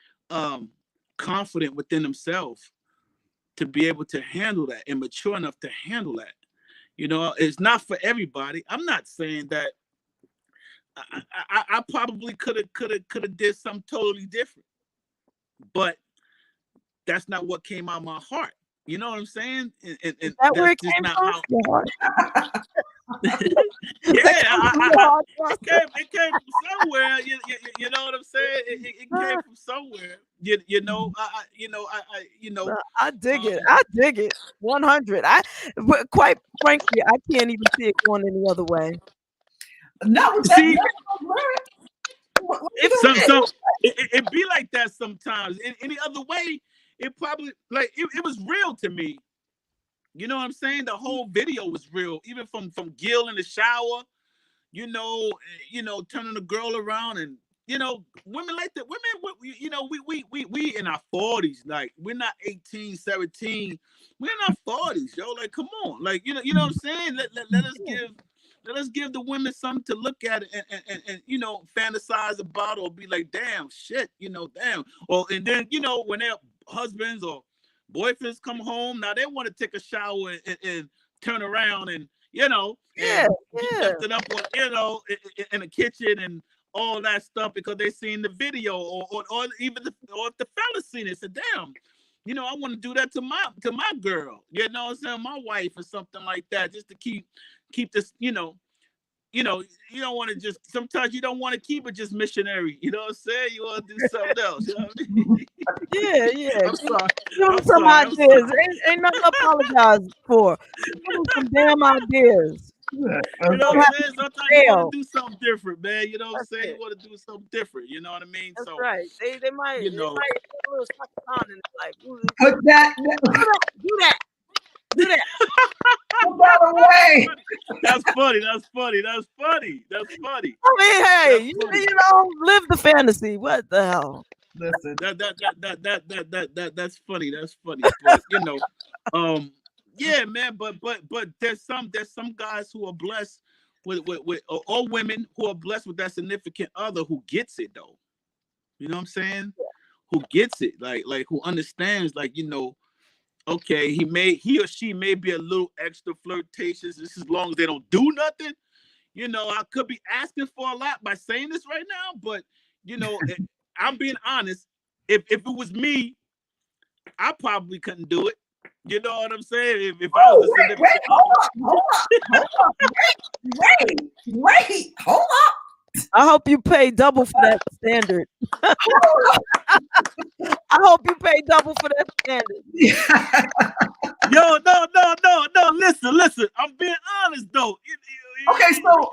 confident within themselves to be able to handle that and mature enough to handle that. You know, it's not for everybody. I'm not saying that I probably could have did something totally different, but that's not what came out of my heart. You know what I'm saying? And
Is that where
that's
it
just
came
not
from?
how.
Your heart.
It came from somewhere. You know what I'm saying? It came from somewhere. You know,
I dig it. I dig it. 100. But quite frankly, I can't even see it going any other way.
No,
see,
what
if some it be like that sometimes. In any other way, it probably like it was real to me. You know what I'm saying? The whole video was real, even from Gil in the shower. You know, turning the girl around, and you know, women like that. Women, you know, we in our 40s. Like we're not 18, 17. We're in our 40s, yo. Like, come on, like you know what I'm saying? Let us give the women something to look at and you know, fantasize about or be like, damn, shit, you know, damn. Or and then you know when their husbands or boyfriends come home, now they want to take a shower and turn around and you know,
Yeah,
and do
yeah.
something up on, you know, in the kitchen and all that stuff because they seen the video or even or if the fella seen it, said, damn, you know, I want to do that to my girl, you know what I'm saying, my wife or something like that, just to keep this, you know, you don't want to just sometimes you don't want to keep it just missionary, you know what I'm saying? You want to do something else, you know what I mean?
Yeah, yeah.
I'm sorry.
Give them some ideas. Ain't nothing to apologize for. Give them some damn ideas.
You know
Don't
what I'm
have
saying?
to
Sometimes you want
fail.
to do something different, man. You know what I'm
That's
saying? You
it.
want to do something different. You know what I mean?
That's
So,
right. They might
you
they
know,
might take a little sucker on in their life. Do
put that
that. Do that.
put that away.
that's funny. That's funny. That's funny. That's funny.
I mean, hey,
That's funny.
you know, live the fantasy. What the hell?
Listen.
That's funny. That's funny. But you know, yeah, man. But there's some guys who are blessed with or women who are blessed with that significant other who gets it though. You know what I'm saying? Who gets it? Like who understands? Like you know, okay, he or she may be a little extra flirtatious. Just as long as they don't do nothing. You know, I could be asking for a lot by saying this right now, but you know, I'm being honest. If it was me, I probably couldn't do it. You know what I'm saying? If I was a significant other.
Wait, hold up.
I hope you pay double for that standard. I hope you pay double for that standard.
Yo, no. Listen. I'm being honest though.
Okay, so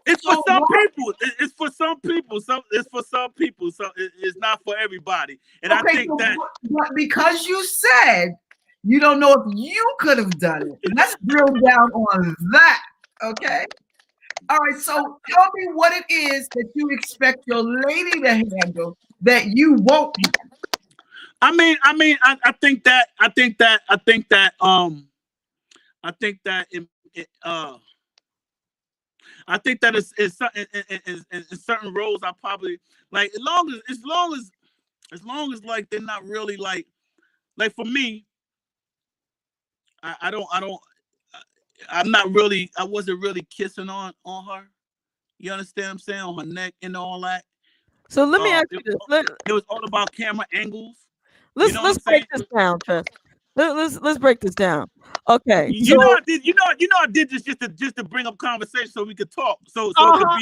it's for
so
some
what?
people. It's for some people. It's for some people. So it's not for everybody. And I
Okay,
think
so
that
but because you said you don't know if you could have done it, let's drill down on that. Okay. All right. So tell me what it is that you expect your lady to handle that you won't handle.
I think that I think that in certain roles I probably like as long as like they're not really like for me I don't I wasn't really kissing on her. You understand what I'm saying? On her neck and all that.
So let me ask
It,
you this.
it was all about camera angles. You
Let's
know what I'm
let's break
saying?
this down, Trev. Let's break this down. Okay,
You know
so
I did. I did this just to bring up conversation so we could talk. So
uh-huh.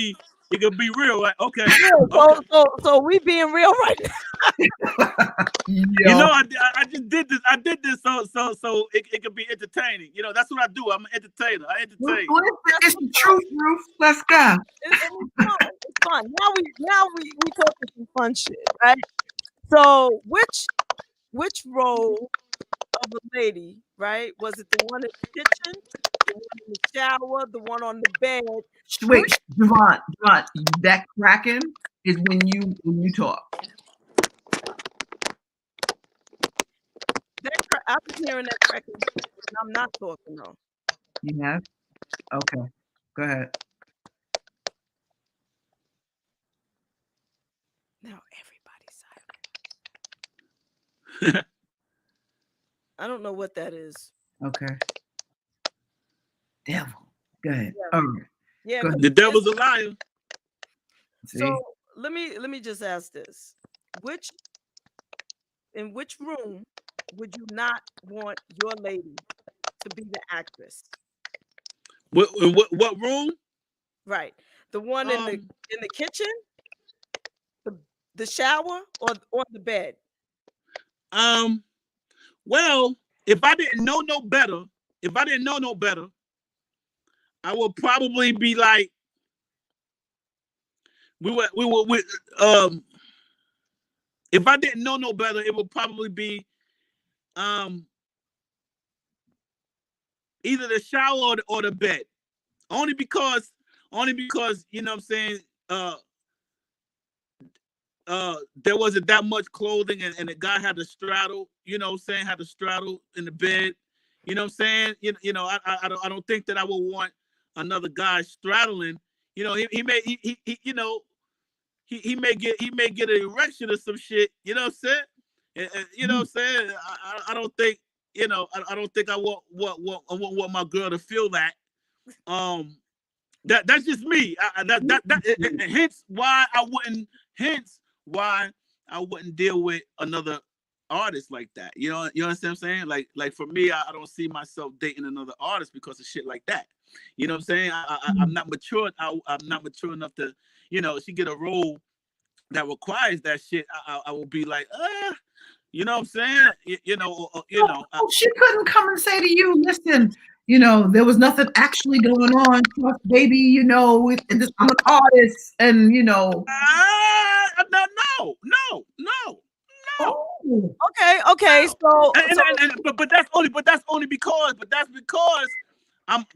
it could be real. Right? Okay.
Yeah,
Okay.
so we being real right now.
You
Yo,
know, I just did this. I did this so it could be entertaining. You know, that's what I do. I'm an entertainer. I entertain.
it's the truth, Ruth. Let's go.
And it's fun. It's fun. Now we talking some fun shit, right? So which role of a lady, right? Was it the one in the kitchen, the one in the shower, the one on the bed? Which
Wait, JaVonne, that cracking is when you talk.
I've been hearing that cracking, and I'm not talking though.
You have? Okay. Go ahead.
Now everybody's silent. I don't know what that is.
Okay. Devil. Go ahead.
Yeah.
All right.
Yeah.
Go ahead.
The devil's a liar.
See?
So let me just ask this: in which room would you not want your lady to be the actress?
What room?
Right, the one in the kitchen, the shower, or the bed.
Well, if I didn't know no better, I would probably be like, if I didn't know no better, it would probably be either the shower or the bed. Only because you know what I'm saying, there wasn't that much clothing, and the guy had to straddle, you know what I'm saying, had to straddle in the bed. You know what I'm saying? I don't think that I would want another guy straddling. You know, he may you know, he may get an erection or some shit. You know what I'm saying? And you know what I'm saying? I don't think, you know, I don't think I want my girl to feel that. That's just me. Hence why I wouldn't deal with another artist like that. You know, you understand what I'm saying? Like for me, I don't see myself dating another artist because of shit like that. You know what I'm saying? I'm not mature. I'm not mature enough to, you know, if she get a role that requires that shit, I will be like, you know what I'm saying? You know.
She couldn't come and say to you, listen, you know, there was nothing actually going on, trust, baby, you know, I'm an artist, and you know.
No.
Oh.
Okay. So
But that's only because I'm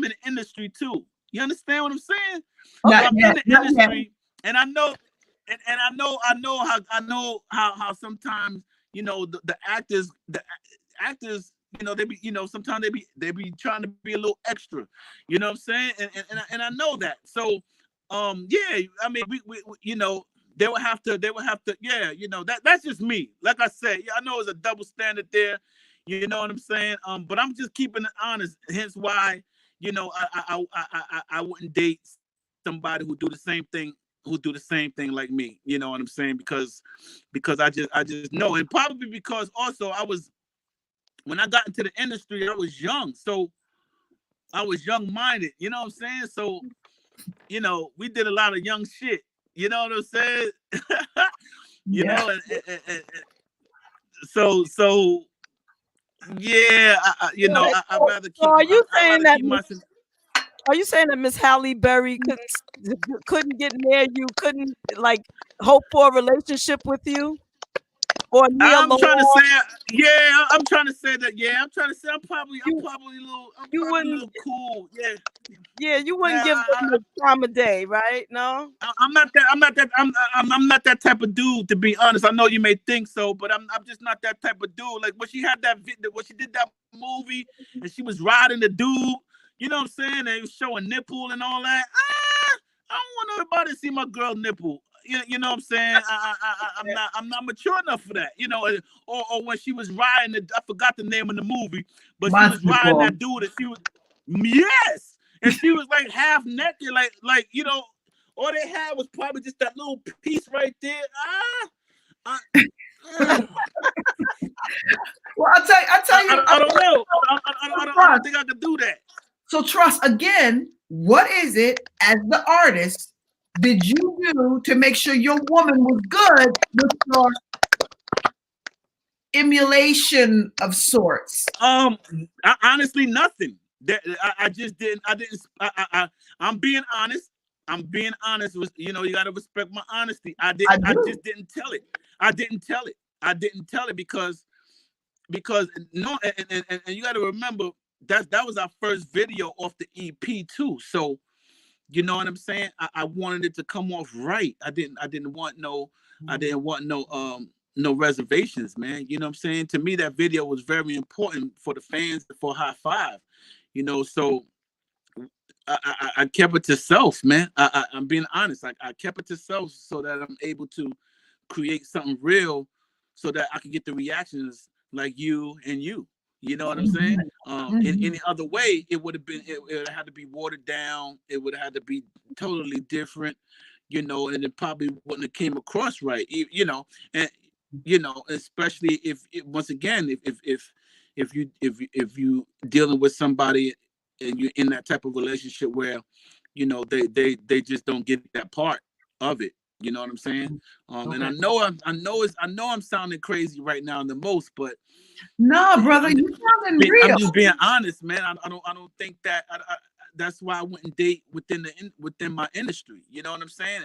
in the industry too. You understand what I'm saying? I'm in the industry, and I know, and I know how sometimes, you know, the actors, you know, they be, you know, sometimes they be trying to be a little extra. You know what I'm saying? And I know that. So yeah, I mean, we you know, they would have to, yeah, you know, that's just me. Like I said, yeah, I know it's a double standard there. You know what I'm saying? But I'm just keeping it honest. Hence why, you know, I wouldn't date somebody who do the same thing like me. You know what I'm saying? Because I just know, and probably because also when I got into the industry, I was young, so I was young minded. You know what I'm saying? So, you know, we did a lot of young shit. You know what I'm saying? You know, and so yeah, you know, I'd rather keep.
So are you saying that?
Keep myself.
Are you saying that Miss Halle Berry couldn't get near you, couldn't like hope for a relationship with you, or Nia
I'm trying to
Long?
say, yeah, I'm trying to say that, yeah, I'm trying to say I'm probably a little cool, yeah.
Yeah, you wouldn't give them the time of day, right? No,
I'm not not that type of dude, to be honest. I know you may think so, but I'm just not that type of dude. Like when she had when she did that movie and she was riding the dude, you know what I'm saying? They was showing nipple and all that. I don't want nobody to see my girl nipple. you know what I'm saying? I'm not mature enough for that, you know. Or when she was riding, I forgot the name of the movie, but she was riding that dude, and she was yes, and she was like half naked, like you know, all they had was probably just that little piece right there.
Well, I'll tell you.
I don't know. I don't think I could do that.
So trust again. What is it as the artist did you do to make sure your woman was good with your emulation of sorts?
Honestly, nothing. I just didn't. I'm being honest. I'm being honest with, you know, you got to respect my honesty. I just didn't tell it. I didn't tell it because no, and you got to remember that was our first video off the EP too. So you know what I'm saying? I wanted it to come off right. I didn't want no reservations, man. You know what I'm saying? To me, that video was very important for the fans, for High Five. You know, so I kept it to self, man. I'm being honest. I kept it to self so that I'm able to create something real, so that I can get the reactions like you and you. You know what I'm saying? In any other way, it would have been. It had to be watered down. It would have had to be totally different. You know, and it probably wouldn't have came across right. You know, and you know, especially if once again, if you dealing with somebody and you're in that type of relationship where, you know, they just don't get that part of it. You know what I'm saying? And I know I'm sounding crazy right now the most, but
no, brother, you sounding real.
I'm just being honest, man. I don't think that. That's why I wouldn't date within my industry. You know what I'm saying?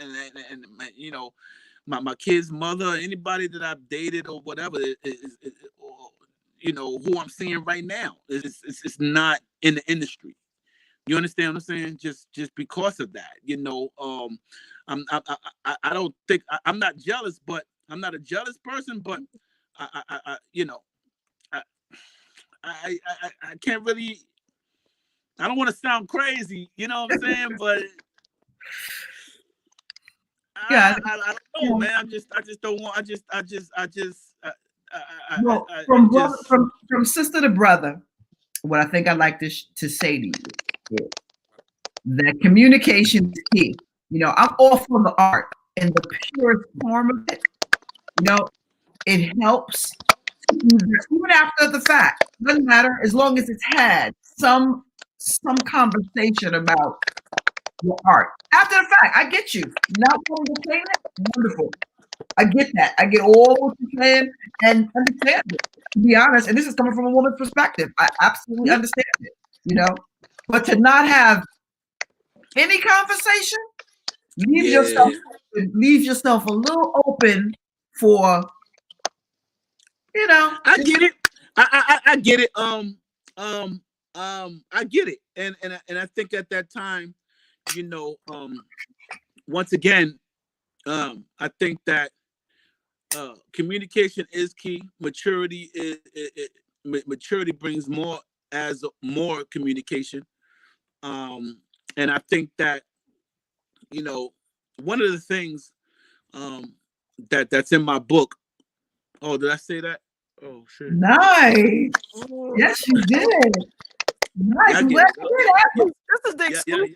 And you know, my kid's mother, anybody that I've dated or whatever, or, you know, who I'm seeing right now, it's not in the industry. You understand what I'm saying? Just because of that, you know. I don't think I'm not jealous, but I'm not a jealous person. But I you know, I can't really. I don't want to sound crazy, you know what I'm saying? But I don't know, man. I just don't want.
From sister to brother, what I think I'd like to say to you is that communication is key. You know, I'm all for the art in the purest form of it. You know, it helps even after the fact. Doesn't matter as long as it's had some conversation about your art. After the fact, I get you. Not wanting to say that, wonderful. I get that. I get all what you're saying and understand it. To be honest, and this is coming from a woman's perspective. I absolutely understand it, you know. But to not have any conversation, leave yourself a little open for, you know.
I get it. I get it. I get it. And I think at that time, you know, once again, I think that communication is key. Maturity maturity brings more communication. And I think that, you know, one of the things that's in my book. Oh, did I say that? Oh, shit.
Nice. Yes, you did. Nice.
This is the exclusive.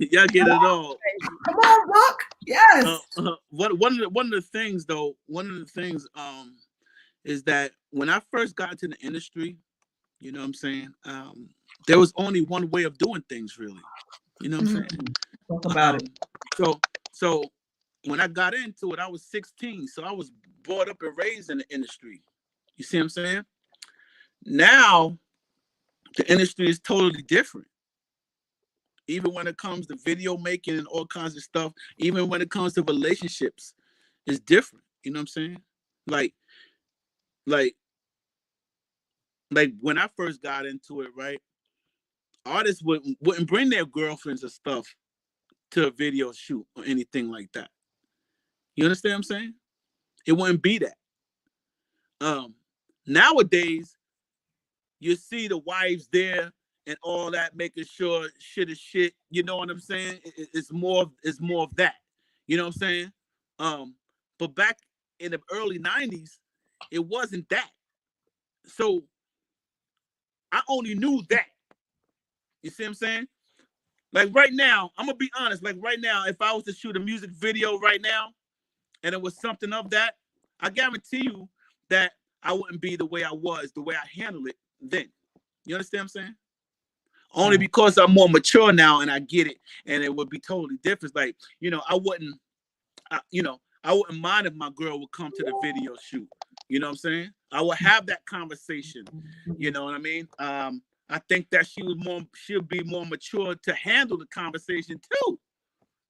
Y'all get it all.
Come on, Buck. Yes.
One of the things is that when I first got into the industry, you know what I'm saying, there was only one way of doing things, really. You know what I'm saying?
Talk about it.
So when I got into it, I was 16, so I was brought up and raised in the industry. You see what I'm saying? Now the industry is totally different. Even when it comes to video making and all kinds of stuff, even when it comes to relationships, it's different. You know what I'm saying? Like when I first got into it, right? Artists wouldn't bring their girlfriends or stuff to a video shoot or anything like that. You understand what I'm saying? It wouldn't be that. Nowadays, you see the wives there and all that, making sure shit is shit. You know what I'm saying? It's more of that. You know what I'm saying? But back in the early 90s, it wasn't that. So I only knew that. You see what I'm saying? Like right now, I'm gonna be honest. Like right now, if I was to shoot a music video right now, and it was something of that, I guarantee you that I wouldn't be the way I was, the way I handled it then. You understand what I'm saying? Only because I'm more mature now and I get it, and it would be totally different. Like, I wouldn't mind if my girl would come to the video shoot. You know what I'm saying? I would have that conversation. You know what I mean? I think that she'll be more mature to handle the conversation too.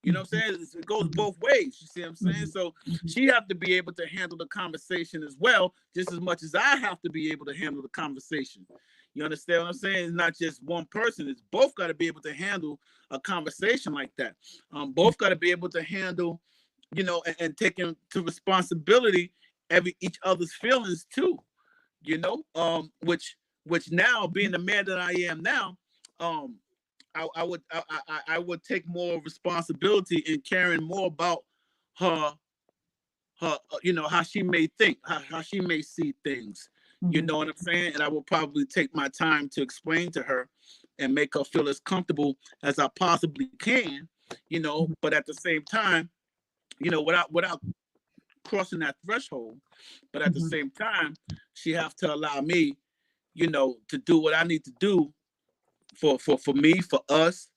You know what I'm saying? It goes both ways. You see what I'm saying? So she have to be able to handle the conversation as well, just as much as I have to be able to handle the conversation. You understand what I'm saying? It's not just one person. It's both got to be able to handle a conversation like that. Both got to be able to handle, and take into responsibility each other's feelings too. Which now, being the man that I am now, I would take more responsibility in caring more about her, how she may think, how she may see things. You know what I'm saying? And I will probably take my time to explain to her and make her feel as comfortable as I possibly can, but at the same time, without crossing that threshold. But at the same time, she have to allow me, to do what I need to do for me, for us,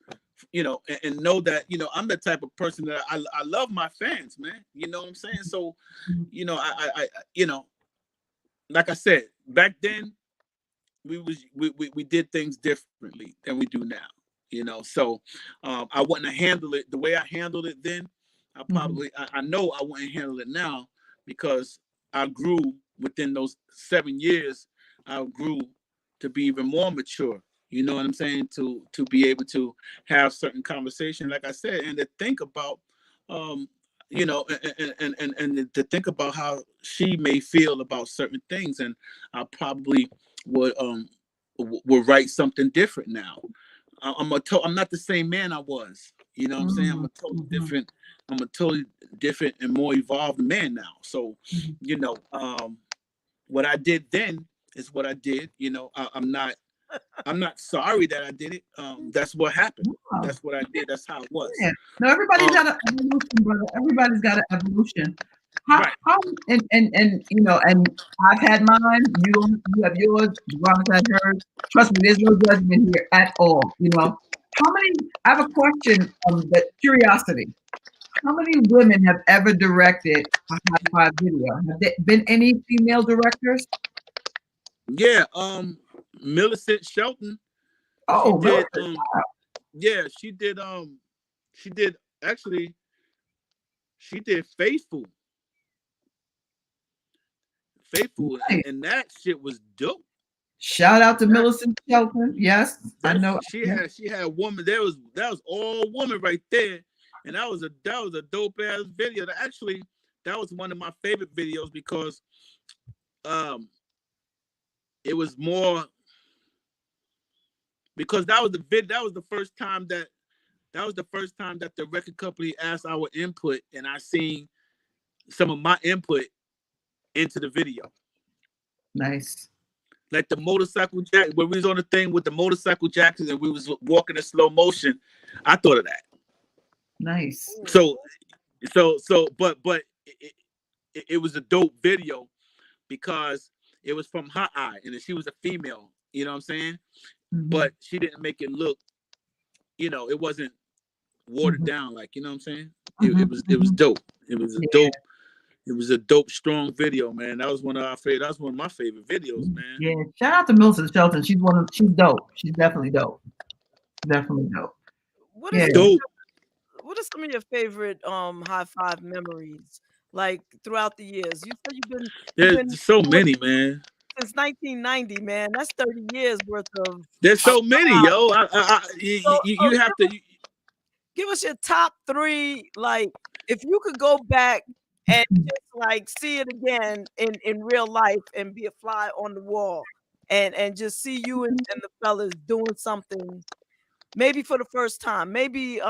and know that, I'm the type of person that I love my fans, man. You know what I'm saying? So, I like I said, back then we did things differently than we do now. So I wouldn't have handled it the way I handled it then. I know I wouldn't handle it now, because I grew within those 7 years. I grew to be even more mature. You know what I'm saying? To be able to have certain conversation, like I said, and to think about, and to think about how she may feel about certain things, and I probably would write something different now. I'm not the same man I was. You know what I'm saying? I'm a totally different and more evolved man now. So, what I did then is what I did. I'm not sorry that I did it. That's what happened. That's what I did. That's how it was.
Yeah. No, everybody's got an evolution, brother. Everybody's got an evolution. How and I've had mine. You have yours. JaVonne had hers. Trust me, there's no judgment here at all. How many? I have a question. That curiosity. How many women have ever directed a high five video? Have there been any female directors?
Yeah. Millicent Shelton.
Oh,
she did.
really?
Yeah, she did. She did actually. She did Faithful.
Nice.
And that shit was dope.
Shout out to Millicent Shelton. Yes, I know.
She had woman. That was all woman right there, and that was a dope ass video. That was one of my favorite videos, because it was more, because that was the first time that the record company asked our input, and I seen some of my input into the video.
Nice.
Like the motorcycle jack, when we was on the thing with the motorcycle jackets and we was walking in slow motion, I thought of that.
Nice.
So, but it was a dope video, because it was from her eye, and she was a female. You know what I'm saying? But she didn't make it look, it wasn't watered down, like, you know what I'm saying? It was dope. It was a dope. It was a dope, strong video, man. That was one of my favorite videos, man.
Yeah, shout out to Millicent Shelton. She's dope. She's definitely dope. Definitely dope.
What is
dope.
What are some of your favorite high five memories, like throughout the years? You said
there's so many, man.
Since 1990, man. That's 30 years worth of.
There's so many, yo. You have to
give us your top 3. Like, if you could go back and just like see it again in real life and be a fly on the wall, and just see you and the fellas doing something, maybe for the first time, maybe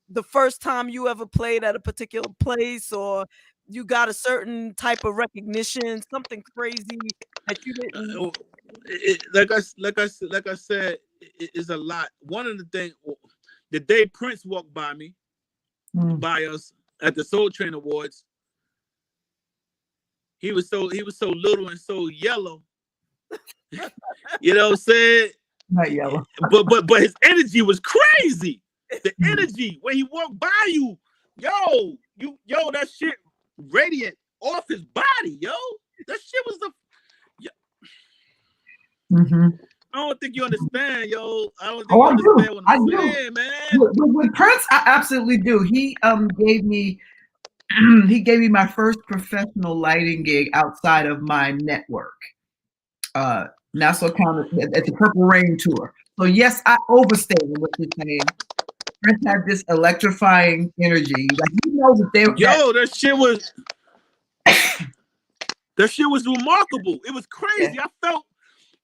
the first time you ever played at a particular place, or you got a certain type of recognition, something crazy that you didn't?
Like I said, it's a lot. One of the things, the day Prince walked by us at the Soul Train Awards, he was so little and so yellow. You know what I'm saying?
Not yellow.
But his energy was crazy. The energy when he walked by you, yo, that shit radiant off his body, yo. That shit was the. I don't think you understand, yo. I don't think you understand what I'm saying, man.
With Prince, I absolutely do. He gave me my first professional lighting gig outside of my network. Nassau County at the Purple Rain tour. So yes, I overstated what you're saying. Prince had this electrifying energy. Like, he knows that they.
Yo, that shit was remarkable. It was crazy. I felt.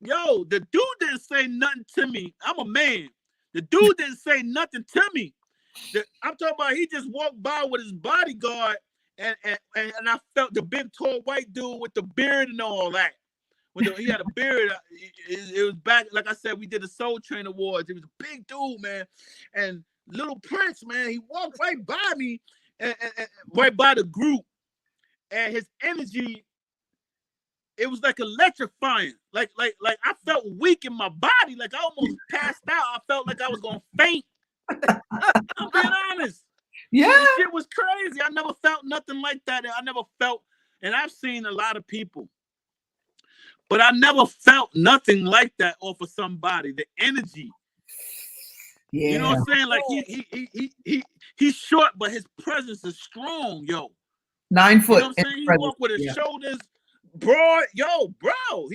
Yo, the dude didn't say nothing to me. I'm a man. The dude didn't say nothing to me. I'm talking about he just walked by with his bodyguard, and I felt the big tall white dude with the beard and all that. When he had a beard, it was back. Like I said, we did the Soul Train Awards. It was a big dude, man. And little Prince, man, he walked right by me, and right by the group, and his energy. It was like electrifying. Like I felt weak in my body. Like I almost passed out. I felt like I was gonna faint. I'm being honest.
Yeah.
This shit was crazy. I never felt nothing like that. I never felt, and I've seen a lot of people, but I never felt nothing like that off of somebody. The energy. Yeah. You know what I'm saying? Like he's short, but his presence is strong, yo.
9 foot.
You know what I'm saying? He walked with his shoulders broad, bro.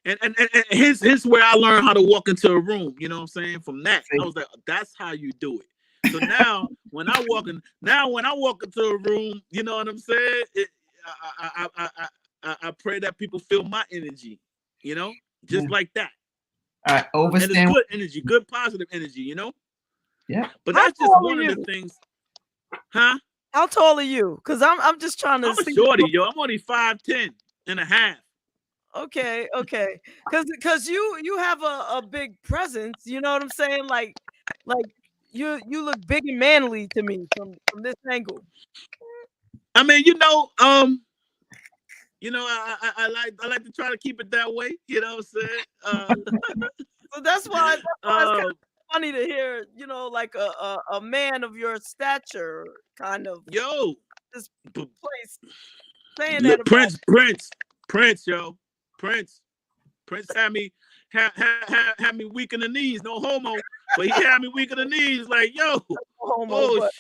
And here's where I learned how to walk into a room. You know what I'm saying? From that, I was like, that's how you do it. So now when I walk into a room, you know what I'm saying? I pray that people feel my energy, you know, just like that. And it's good energy, good positive energy, you know.
Yeah.
But that's just one of the things, huh?
How tall are you? Because I'm just trying to.
I'm a shorty, yo. I'm only 5'10" and a half.
Okay. Because you have a big presence. You know what I'm saying? Like you look big and manly to me from this angle.
I mean, I like to try to keep it that way. You know what I'm saying?
So that's why it's kind of funny to hear, like a man of your stature, kind of.
Yo,
this place saying that.
Prince, yo, Prince had me weak in the knees. No homo, but he had me weak in the knees. Like, yo,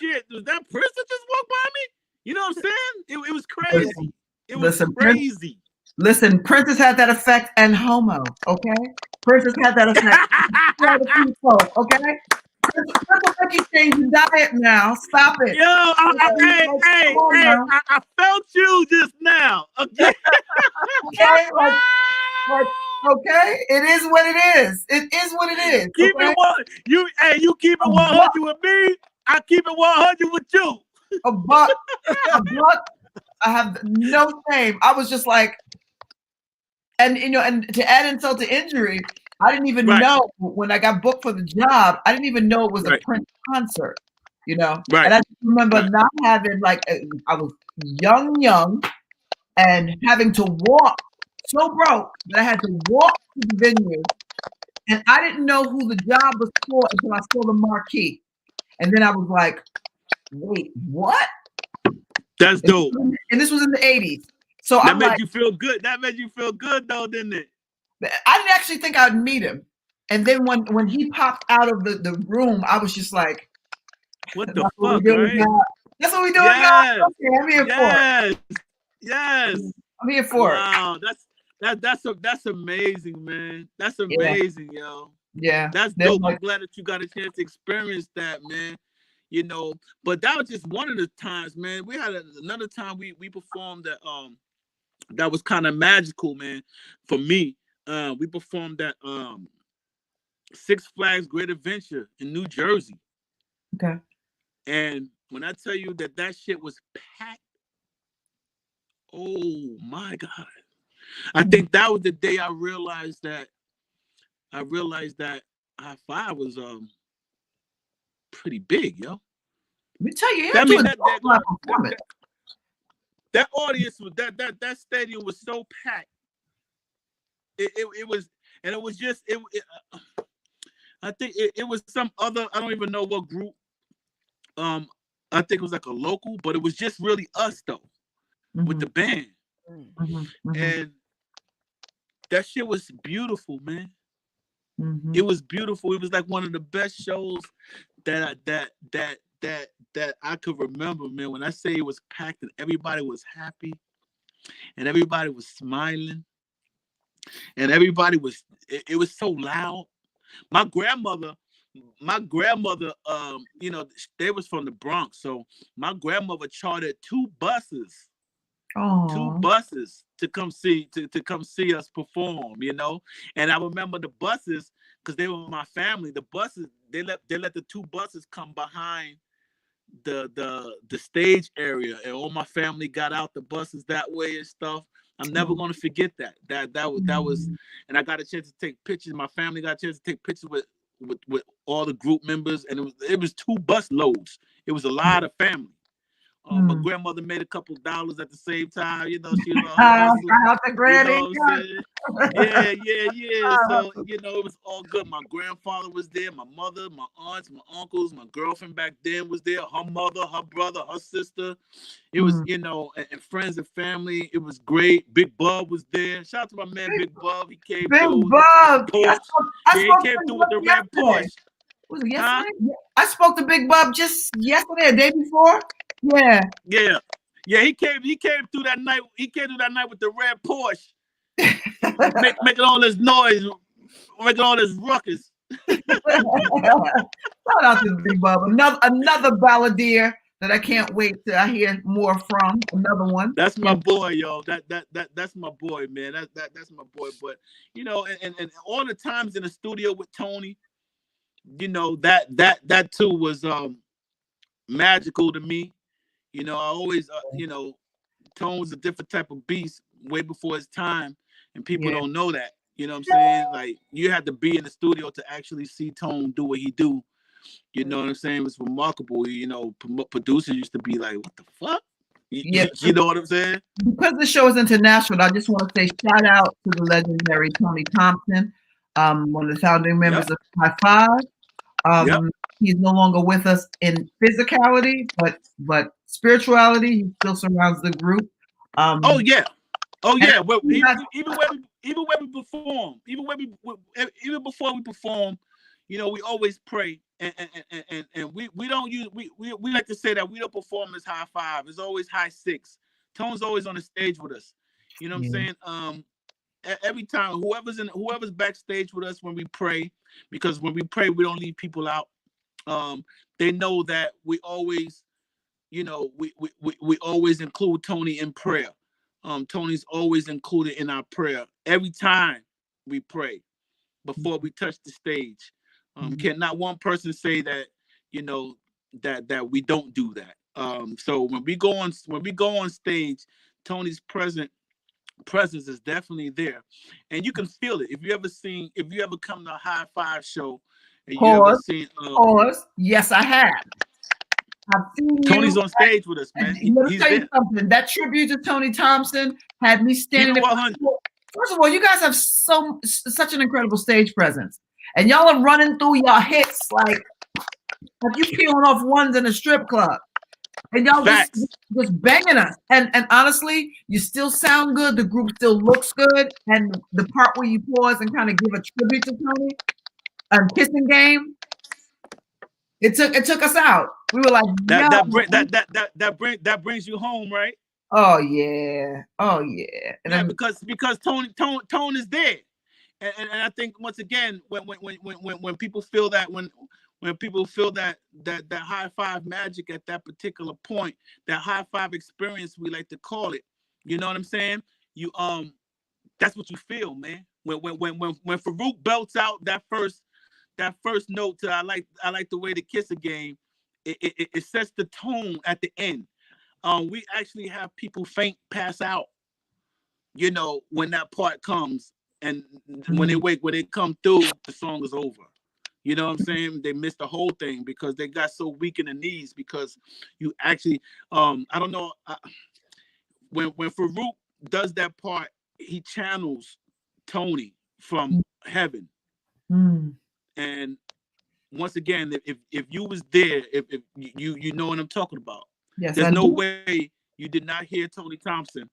shit, was that Prince that just walked by me? You know what I'm saying? It was crazy. It was crazy.
Listen, Princess had that effect and homo, okay? Princess had that effect. Okay? Princess make you change your diet now. Stop it.
Yo, I felt you just now. Okay?
Okay? Okay? It is what it is. It is what it is.
Keep it one. You keep it 100 with me. I keep it 100 with you.
A buck. I have no shame. I was just like, and to add insult to injury, I didn't even know when I got booked for the job. I didn't even know it was a Prince concert, And I just remember not having I was young, and having to walk so broke that I had to walk to the venue, and I didn't know who the job was for until I saw the marquee, and then I was like, "Wait, what?"
That's dope.
And this was in the 80s. So
that made you feel good. That made you feel good, though, didn't it?
I didn't actually think I'd meet him. And then when he popped out of the room, I was just like,
what the fuck, right?
That's what we doing now. Okay, I'm here
for it. Yes.
I'm here for it.
Wow, that's amazing, man. That's amazing, yo.
Yeah.
That's dope. I'm glad that you got a chance to experience that, man. But that was just one of the times, man. We had another time we performed that was kind of magical, man. For me, we performed at Six Flags Great Adventure in New Jersey.
Okay.
And when I tell you that shit was packed, oh my God. I think that was the day I realized that High Five was pretty big, yo.
Let me tell you,
I
to
mean
a
that audience was that stadium was so packed. It was, and it was just I think it was some other, I don't even know what group. I think it was like a local, but it was just really us though, with the band. And that shit was beautiful, man. It was beautiful. It was like one of the best shows that I could remember, man. When I say it was packed and everybody was happy and everybody was smiling and everybody was, it was so loud. My grandmother, you know, they was from the Bronx, so my grandmother chartered two buses to come see us perform, you know. And I remember the buses, because they were my family. The buses, they let the two buses come behind the stage area, and all my family got out the buses that way and stuff. I'm never gonna forget that. That was, and I got a chance to take pictures. My family got a chance to take pictures with all the group members, and it was two bus loads. It was a lot of family. My grandmother made a couple dollars at the same time. You know, she was
out the
you know what I'm saying? Yeah. So, you know, it was all good. My grandfather was there, my mother, my aunts, my uncles, my girlfriend back then was there, her mother, her brother, her sister. It was, you know, and friends and family. It was great. Big Bub was there. Shout out to my man, Big Bub. He came through.
Big Bub.
Yeah, he came through with the red Porsche.
Was it yesterday? Huh? I spoke to Big Bub just yesterday, the day before. Yeah.
He came through that night. He came through that night with the red Porsche, making all this noise, making all this ruckus.
Shout out to Big Bub, another balladeer that I can't wait to hear more from. Another one.
That's my boy, yo. That's my boy, man. That's my boy. But you know, and all the times in the studio with Tony, you know, that too was magical to me. You know, I always, you know, Tone was a different type of beast way before his time, and people don't know that. You know what I'm saying? Like, you had to be in the studio to actually see Tone do what he do. You know what I'm saying? It was remarkable. You know, producers used to be like, "What the fuck?" You know what I'm saying?
Because the show is international, I just want to say shout out to the legendary Tony Thompson, one of the founding members of High Five. He's no longer with us in physicality, but spirituality. He still surrounds the group.
Well, even when we perform, even before we perform, you know, we always pray, and we don't use we like to say that we don't perform as High Five. It's always High Six. Tone's always on the stage with us. You know what I'm saying? Every time, whoever's backstage with us when we pray, because when we pray, we don't leave people out. They know that we always, you know, we always include Tony in prayer. Tony's always included in our prayer every time we pray before we touch the stage. Can not one person say that, you know, that we don't do that. So when we go on stage, Tony's presence is definitely there, and you can feel it. If you ever come to a High Five show, and you ever seen
yes, I have. I've seen
Tony's on stage with us, man.
Let me tell you something. That tribute to Tony Thompson had me standing. First of all, you guys have such an incredible stage presence, and y'all are running through your hits like you peeling off ones in a strip club. And y'all just banging us. And honestly, you still sound good. The group still looks good. And the part where you pause and kind of give a tribute to Tony, Kissing Game, it took us out. We were like,
that brings you home, right?
Oh yeah.
And because Tone is there. And I think once again, when people feel that when people feel that High Five magic at that particular point, that High Five experience, we like to call it. You know what I'm saying? You that's what you feel, man. When Farouk belts out that first note to I like the way the Kisser Game, it sets the tone at the end. We actually have people faint, pass out, you know, when that part comes, and when they wake, when they come through, the song is over. You know what I'm saying? They missed the whole thing because they got so weak in the knees because you actually, I don't know, when Farouk does that part, he channels Tony from heaven. And once again, if you was there, if you know what I'm talking about.
Yes,
there's no way you did not hear Tony Thompson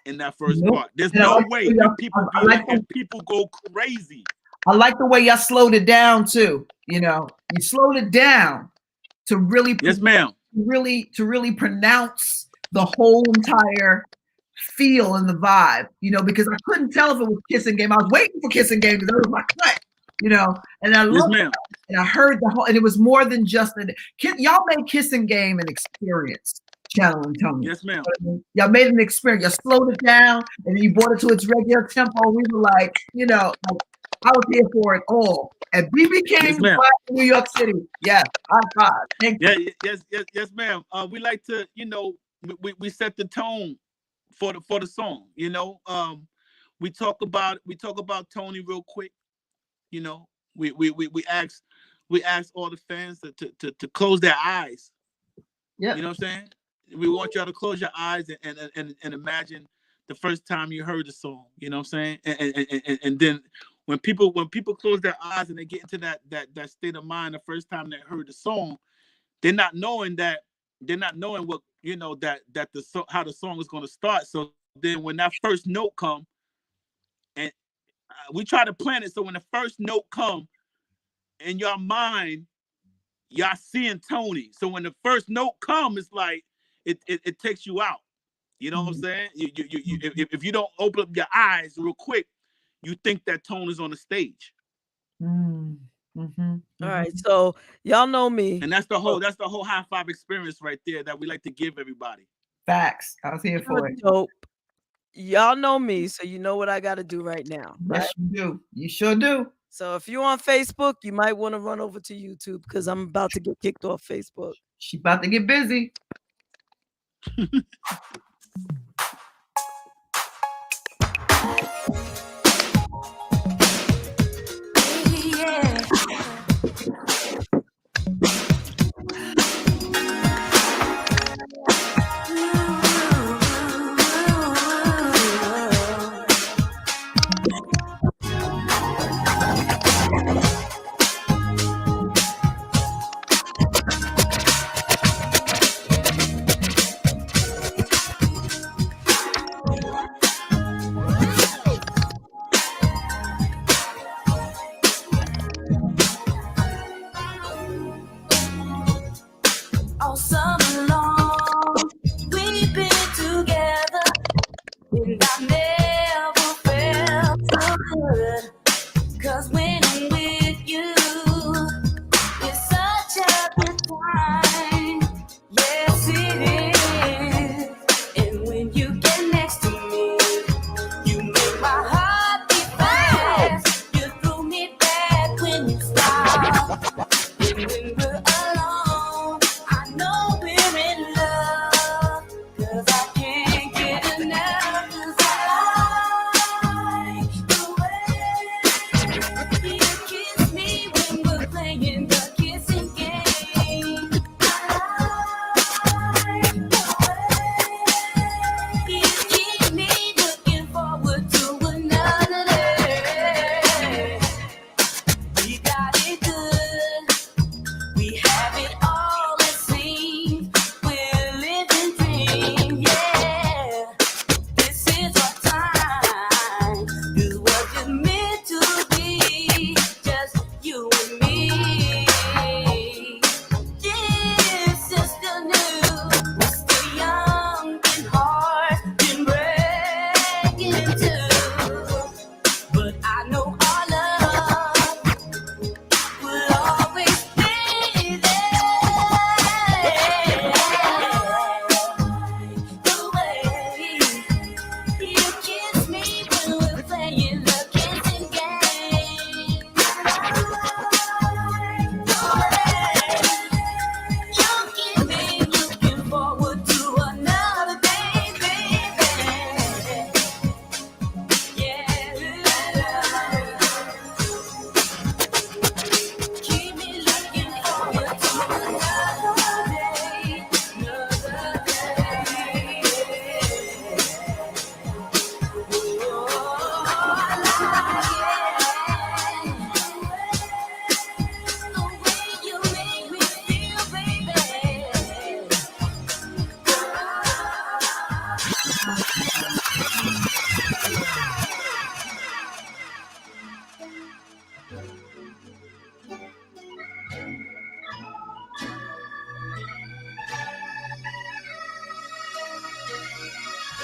in that first part. There's no way. And people go crazy.
I like the way y'all slowed it down too. You know, you slowed it down to really,
yes, ma'am,
to really pronounce the whole entire feel and the vibe. You know, because I couldn't tell if it was Kissing Game. I was waiting for Kissing Game because that was my cut. You know, and I loved it. And I heard the whole, and it was more than just y'all made Kissing Game an experience. Channeling Tony.
Yes, ma'am.
Y'all made an experience. Y'all slowed it down, and then you brought it to its regular tempo. We were like, you know, I was here for it all. And BB King, yes, New York City. Yes, thank you.
Yes, ma'am. We like to, you know, we set the tone for the song. You know, we talk about Tony real quick. You know, we ask all the fans to close their eyes.
Yeah.
You know what I'm saying? We want y'all to close your eyes and imagine the first time you heard the song. You know what I'm saying? And then when people close their eyes and they get into that state of mind the first time they heard the song, they're not knowing what, you know, how the song is going to start. So then when that first note come, and we try to plan it so when the first note come in your mind, y'all seeing Tony. So when the first note come, it's like it takes you out. You know what I'm saying? If you don't open up your eyes real quick, you think that Tone is on the stage.
All right, so y'all know me,
and that's the whole high five experience right there that we like to give everybody.
Facts. I was here for it.
Dope. Y'all know me, so you know what I got to do right now.
Yes,
right?
you do. You sure do.
So if you're on Facebook, you might want to run over to YouTube because I'm about to get kicked off Facebook.
She about to get busy.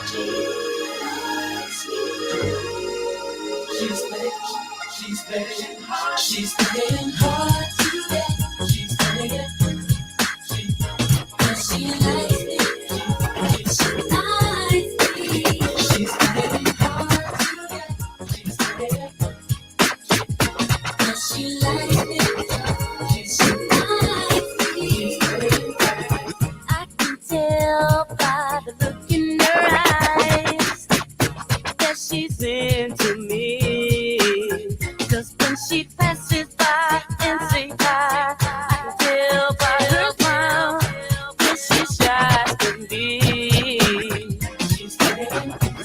She's playing hard. She's playing hard to get. She's playing. She likes me. She likes me. She's playing hard to get. She's playing. She likes me. She likes me. I can tell by the look in her eyes that she's into me. 'Cause when she passes by and say hi, I can tell by her smile that she's shy to me.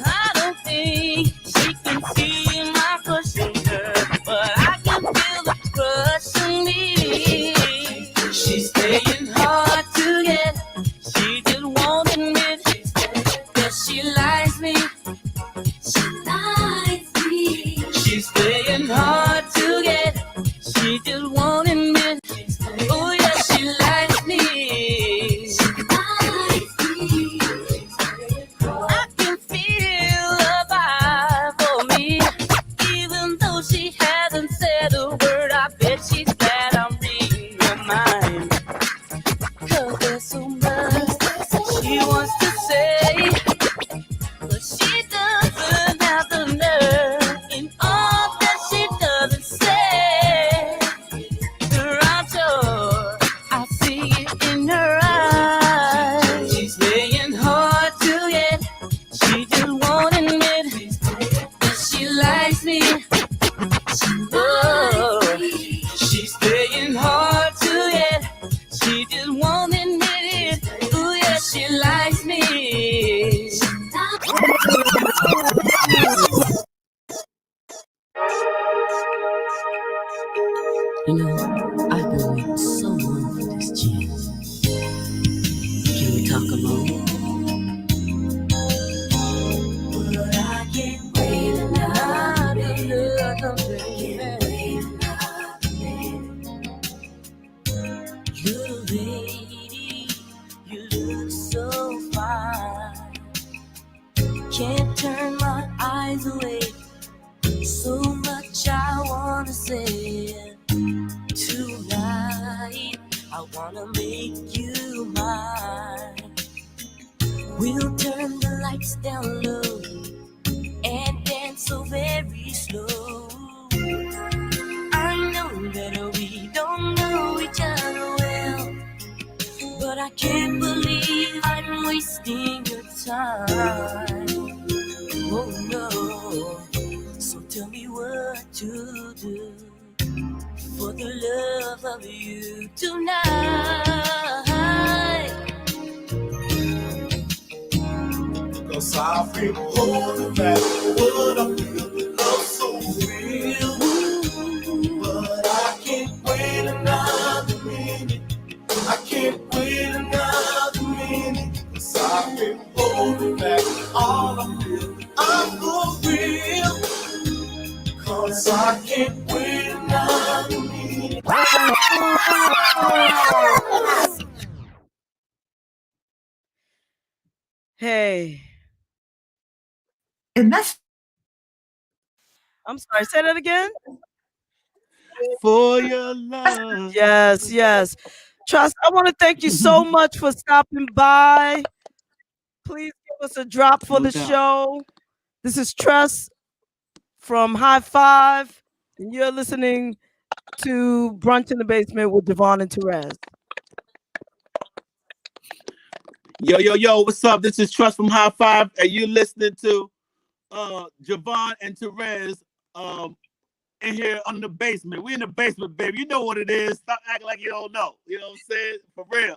I don't think she can see my crush on her, but I can feel the crush on me. She's playing hard to get. She just won't admit that she likes me. She likes me. She's playing hard to get. She just won't admit. Oh yeah, she likes me. She likes me. I can feel the vibe for me, even though she hasn't said a word. I bet she's glad I'm reading her mind. 'Cause there's so much that she wants to say, but she doesn't have the nerve in all that she doesn't say. I'm sure I see it in her eyes. She's playing hard to get. She just won't admit that she likes me. Oh, she's playing hard to get. She just won't admit it. Oh yeah, she likes me. You know, I've been waiting so long for this chance. Can we talk alone? But I can't wait another little lady, you look so fine. Can't turn my eyes away. So much I wanna say. Tonight, I wanna make you mine. We'll turn the lights down low and dance so very slow. I know that we don't know each other well, but I can't believe I'm wasting your time. Oh no, so tell me what to do for the love of you tonight.
'Cause I feel holding back what I feel, love so real. But I can't wait another minute. I can't wait another minute. 'Cause I feel holding back all I feel, I'm for real. 'Cause I can't wait another minute.
Hey,
And that's
I'm sorry. Say that again.
For your love.
Yes, yes. Trust, I want to thank you so much for stopping by. Please give us a drop for
No
the
doubt.
show. This is Trust from High Five, and you're listening to Brunch in the Basement with JaVonne and Terez.
Yo, yo, yo, what's up? This is Trust from High Five, and you're listening to JaVonne and Terez in here on the basement. We in the basement, baby. You know what it is. Stop acting like you don't know. You know what I'm saying? For real.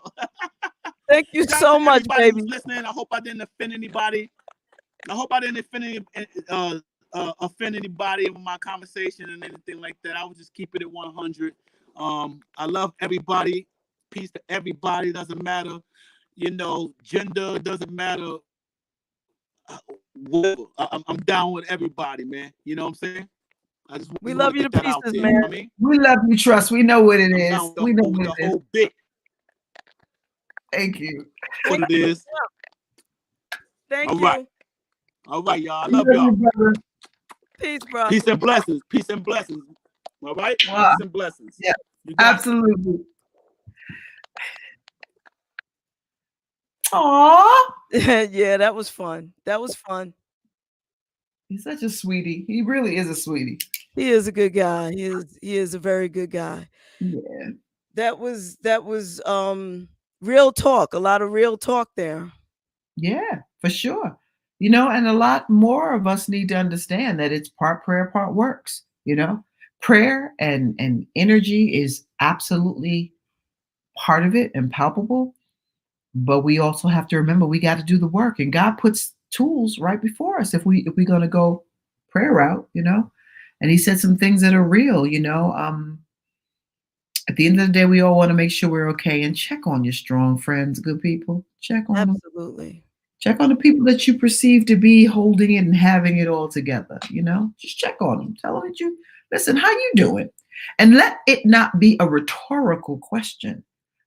Thank you
Shout out
so
to
much,
everybody
baby.
who's listening. I hope I didn't offend anybody. I hope I didn't offend anybody with my conversation and anything like that. I was just keeping it 100. I love everybody. Peace to everybody. Doesn't matter, you know, gender doesn't matter. I'm down with everybody, man. You know what I'm saying? I just
We
wanna
love you
get
to
that out
pieces,
there, you know
man.
what I mean?
we love you, Trust. We know what it
I'm
is.
down with
We know
the
what it is.
whole bit.
Thank you.
What it is.
Thank
All
you.
right. All right, y'all. I
I
love
love you,
y'all.
brother.
Peace, bro.
Peace and blessings. Peace and blessings. All right?
Wow.
Peace and blessings.
Yeah,
You got it.
absolutely. Aw.
Yeah, that was fun. That was fun.
He's such a sweetie. He really is a sweetie.
He is a good guy. He is a very good guy.
Yeah.
That was real talk. A lot of real talk there.
Yeah, for sure. You know, and a lot more of us need to understand that it's part prayer, part works. You know, prayer and energy is absolutely part of it and palpable. But we also have to remember we got to do the work, and God puts tools right before us if we're going to go prayer route. You know, and He said some things that are real. You know, at the end of the day, we all want to make sure we're okay and check on your strong friends, good people. Check on them.
Absolutely.
Check on the people that you perceive to be holding it and having it all together. You know, just check on them. Tell them that you listen. How you doing? And let it not be a rhetorical question.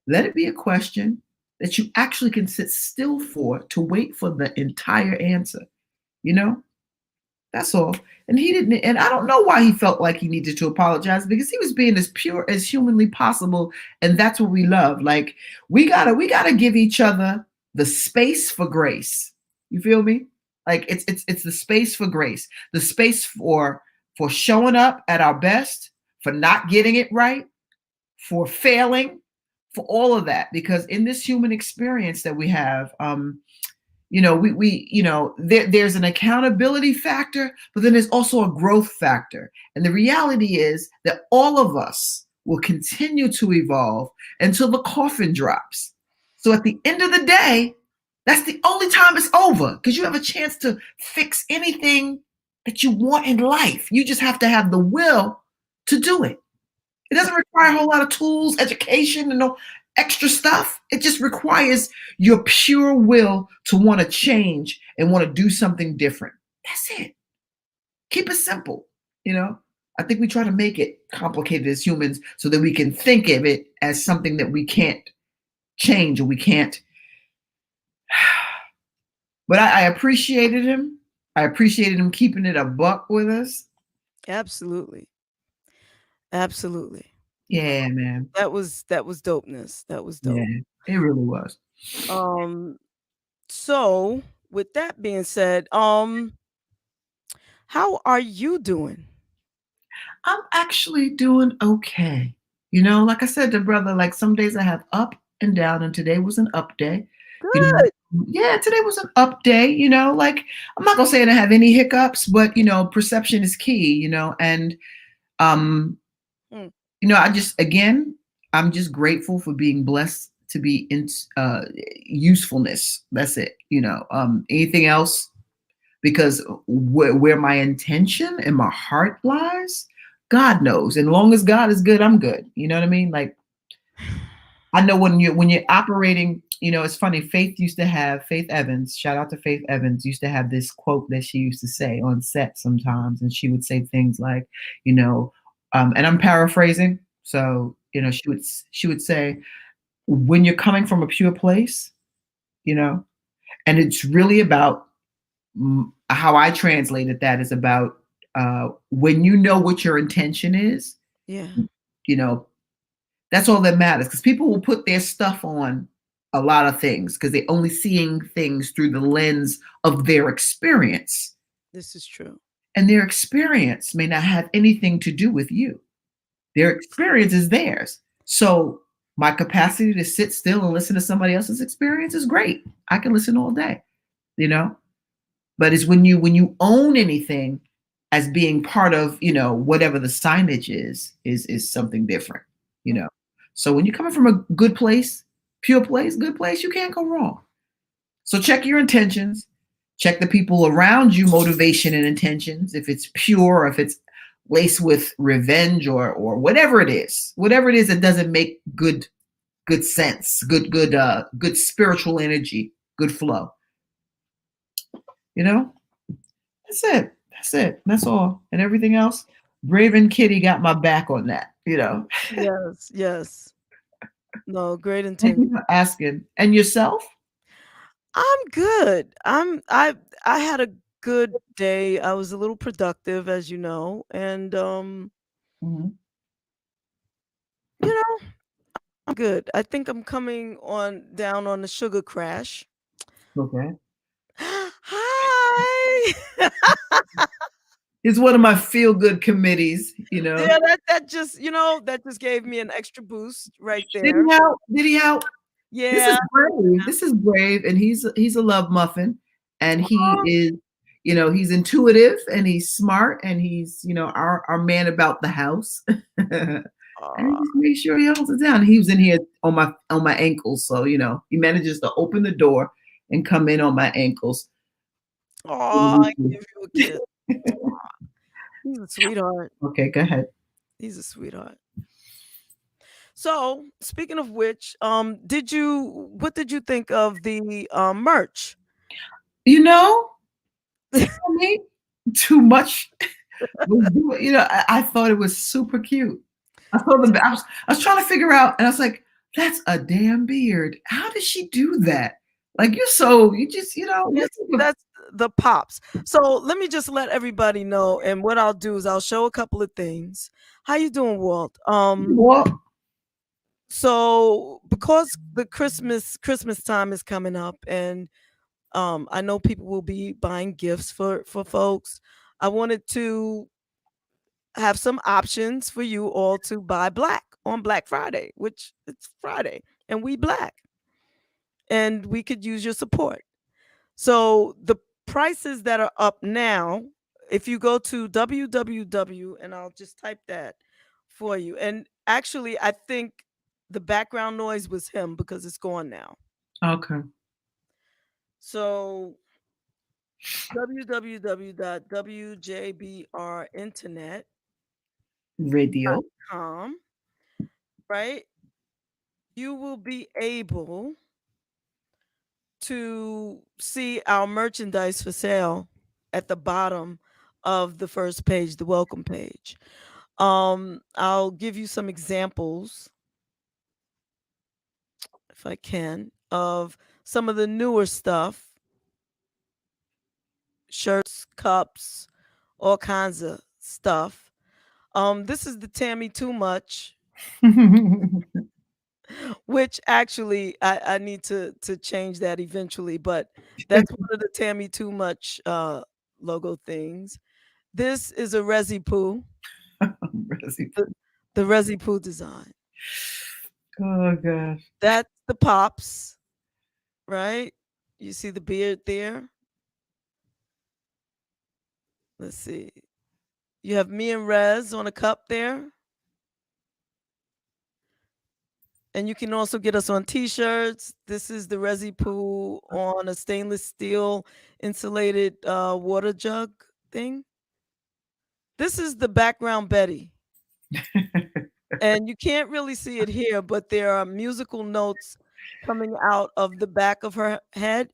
Let it be a question that you actually can sit still for to wait for the entire answer. You know, that's all. And he didn't, and I don't know why he felt like he needed to apologize, because he was being as pure as humanly possible. And that's what we love. Like we gotta give each other the space for grace. You feel me? Like it's the space for grace, the space for showing up at our best, for not getting it right, for failing, for all of that. Because in this human experience that we have, you know, there's an accountability factor, but then there's also a growth factor. And the reality is that all of us will continue to evolve until the coffin drops. So at the end of the day, that's the only time it's over, because you have a chance to fix anything that you want in life. You just have to have the will to do it. It doesn't require a whole lot of tools, education, and no extra stuff. It just requires your pure will to want to change and want to do something different. That's it. Keep it simple. You know, I think we try to make it complicated as humans so that we can think of it as something that we can't change or we can't. But I appreciated him. I appreciated him keeping it a buck with us.
Absolutely. Absolutely.
Yeah, man.
That was dopeness. That was dope.
Yeah, it really was.
So with that being said, how are you doing?
I'm actually doing okay. You know, like I said to brother, like some days I have up and down, and today was an up day. You know,
Good.
yeah, today was an up day. You know, like I'm not gonna say I don't have any hiccups, but you know, perception is key. You know, and you know, I'm just grateful for being blessed to be in usefulness. That's it. You know, anything else, because where my intention and my heart lies, God knows. And long as God is good, I'm good. You know what I mean? Like, I know when you're operating, you know, it's funny. Faith Evans, shout out to Faith Evans, used to have this quote that she used to say on set sometimes. And she would say things like, you know, and I'm paraphrasing. So, you know, she would say, when you're coming from a pure place, you know, and it's really about how I translated that is about when you know what your intention is.
Yeah.
You know, that's all that matters, because people will put their stuff on a lot of things because they're only seeing things through the lens of their experience.
This is true.
And their experience may not have anything to do with you. Their experience is theirs. So my capacity to sit still and listen to somebody else's experience is great. I can listen all day, you know? But it's when you own anything as being part of, you know, whatever the signage is something different, you know? So when you're coming from a good place, pure place, good place, you can't go wrong. So check your intentions, check the people around you, motivation and intentions, if it's pure, if it's laced with revenge or whatever it is that doesn't make good sense, good spiritual energy, good flow. You know, that's it. That's all. And everything else, Raven Kitty got my back on that, you know.
Yes. No, great
Thank
intention.
you for asking. And yourself?
I'm good. I had a good day. I was a little productive, as you know, and
Mhm.
you know, I'm good. I think I'm coming on down on the sugar crash.
Okay.
Hi.
It's one of my feel good committees, you know.
Yeah, that just that just gave me an extra boost right
Did
there.
he help? Did he help? This is
Yeah.
brave. This is brave, and he's a love muffin, and he is, he's intuitive and he's smart and he's, our man about the house. And he
Aw,
just made sure he holds it down. He was in here on my ankles, so he manages to open the door and come in on my ankles.
I give you a kiss. He's a sweetheart.
Okay, go ahead.
He's a sweetheart. So, speaking of which, what did you think of the merch?
You know, for me, too much. I thought it was super cute. I was trying to figure out, and I was like, that's a damn beard. How did she do that? Like you just
That's the pops. So let me just let everybody know, and what I'll do is I'll show a couple of things. How you doing, Walt?
well,
So because the Christmas time is coming up, and I know people will be buying gifts for folks. I wanted to have some options for you all to buy black on Black Friday, which it's Friday, and we black, and we could use your support. So the prices that are up now, if you go to www, and I'll just type that for you. And actually, I think the background noise was him because it's gone now.
okay.
So www.wjbrinternet.com,
Radio.
right? You will be able to see our merchandise for sale at the bottom of the first page, the welcome page. I'll give you some examples, if I can, of some of the newer stuff: shirts, cups, all kinds of stuff. This is the Tammy Too Much, which actually I need to change that eventually, but that's one of the Tammy Too Much logo things. This is a Resi Poo, the, the Resi Poo design.
Oh gosh.
That's the pops, right? You see the beard there? Let's see. You have me and Rez on a cup there. And you can also get us on t-shirts. This is the Resi Poo on a stainless steel insulated water jug thing. This is the background Betty. And you can't really see it here, but there are musical notes coming out of the back of her head.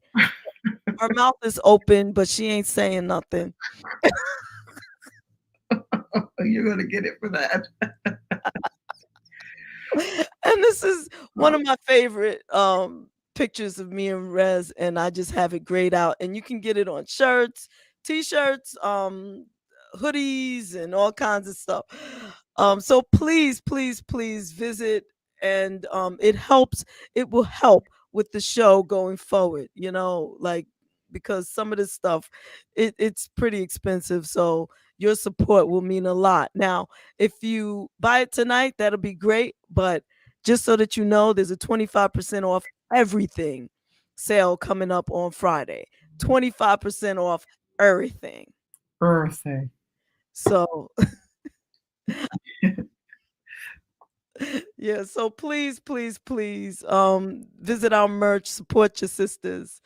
Her mouth is open, but she ain't saying nothing.
You're gonna get it for that.
And this is one of my favorite pictures of me and Rez, and I just have it grayed out. And you can get it on shirts, t-shirts, hoodies, and all kinds of stuff. So please, please, please visit, and it will help with the show going forward, like, because some of this stuff, it's pretty expensive. So your support will mean a lot. Now, if you buy it tonight, that'll be great. But just so that you know, there's a 25% off everything sale coming up on Friday. 25% off everything.
Birthday.
So yeah, so please, please, please visit our merch, support your sisters.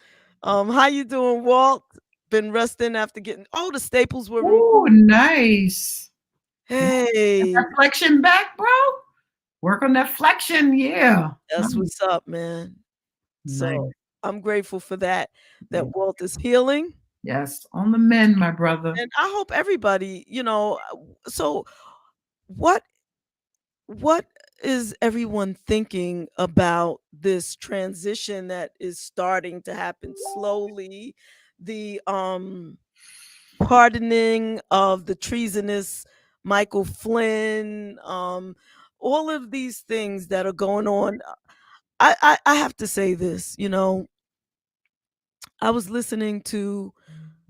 How you doing, Walt? Been resting after getting the staples were
Oh,
removed.
nice.
Hey,
That flexion back, bro. Work on that flexion, yeah.
that's what's up, man.
Nice.
So I'm grateful for that Walt is healing.
Yes, on the mend, my brother.
And I hope everybody, so what is everyone thinking about this transition that is starting to happen slowly? the pardoning of the treasonous Michael Flynn, all of these things that are going on. I have to say this, I was listening to,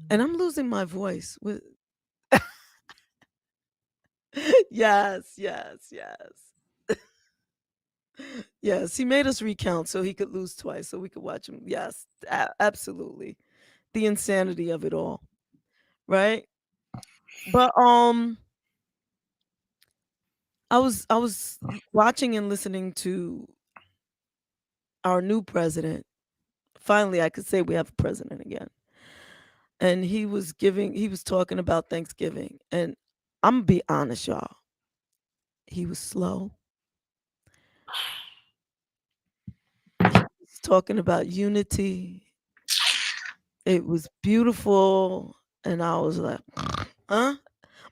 and I'm losing my voice with yes, yes, yes. Yes, he made us recount so he could lose twice so we could watch him. Yes, absolutely. The insanity of it all, right? But I was watching and listening to our new president. Finally, I could say we have a president again. And he was talking about Thanksgiving. And I'm gonna be honest, y'all. He was slow. He's talking about unity. It was beautiful. And I was like, huh?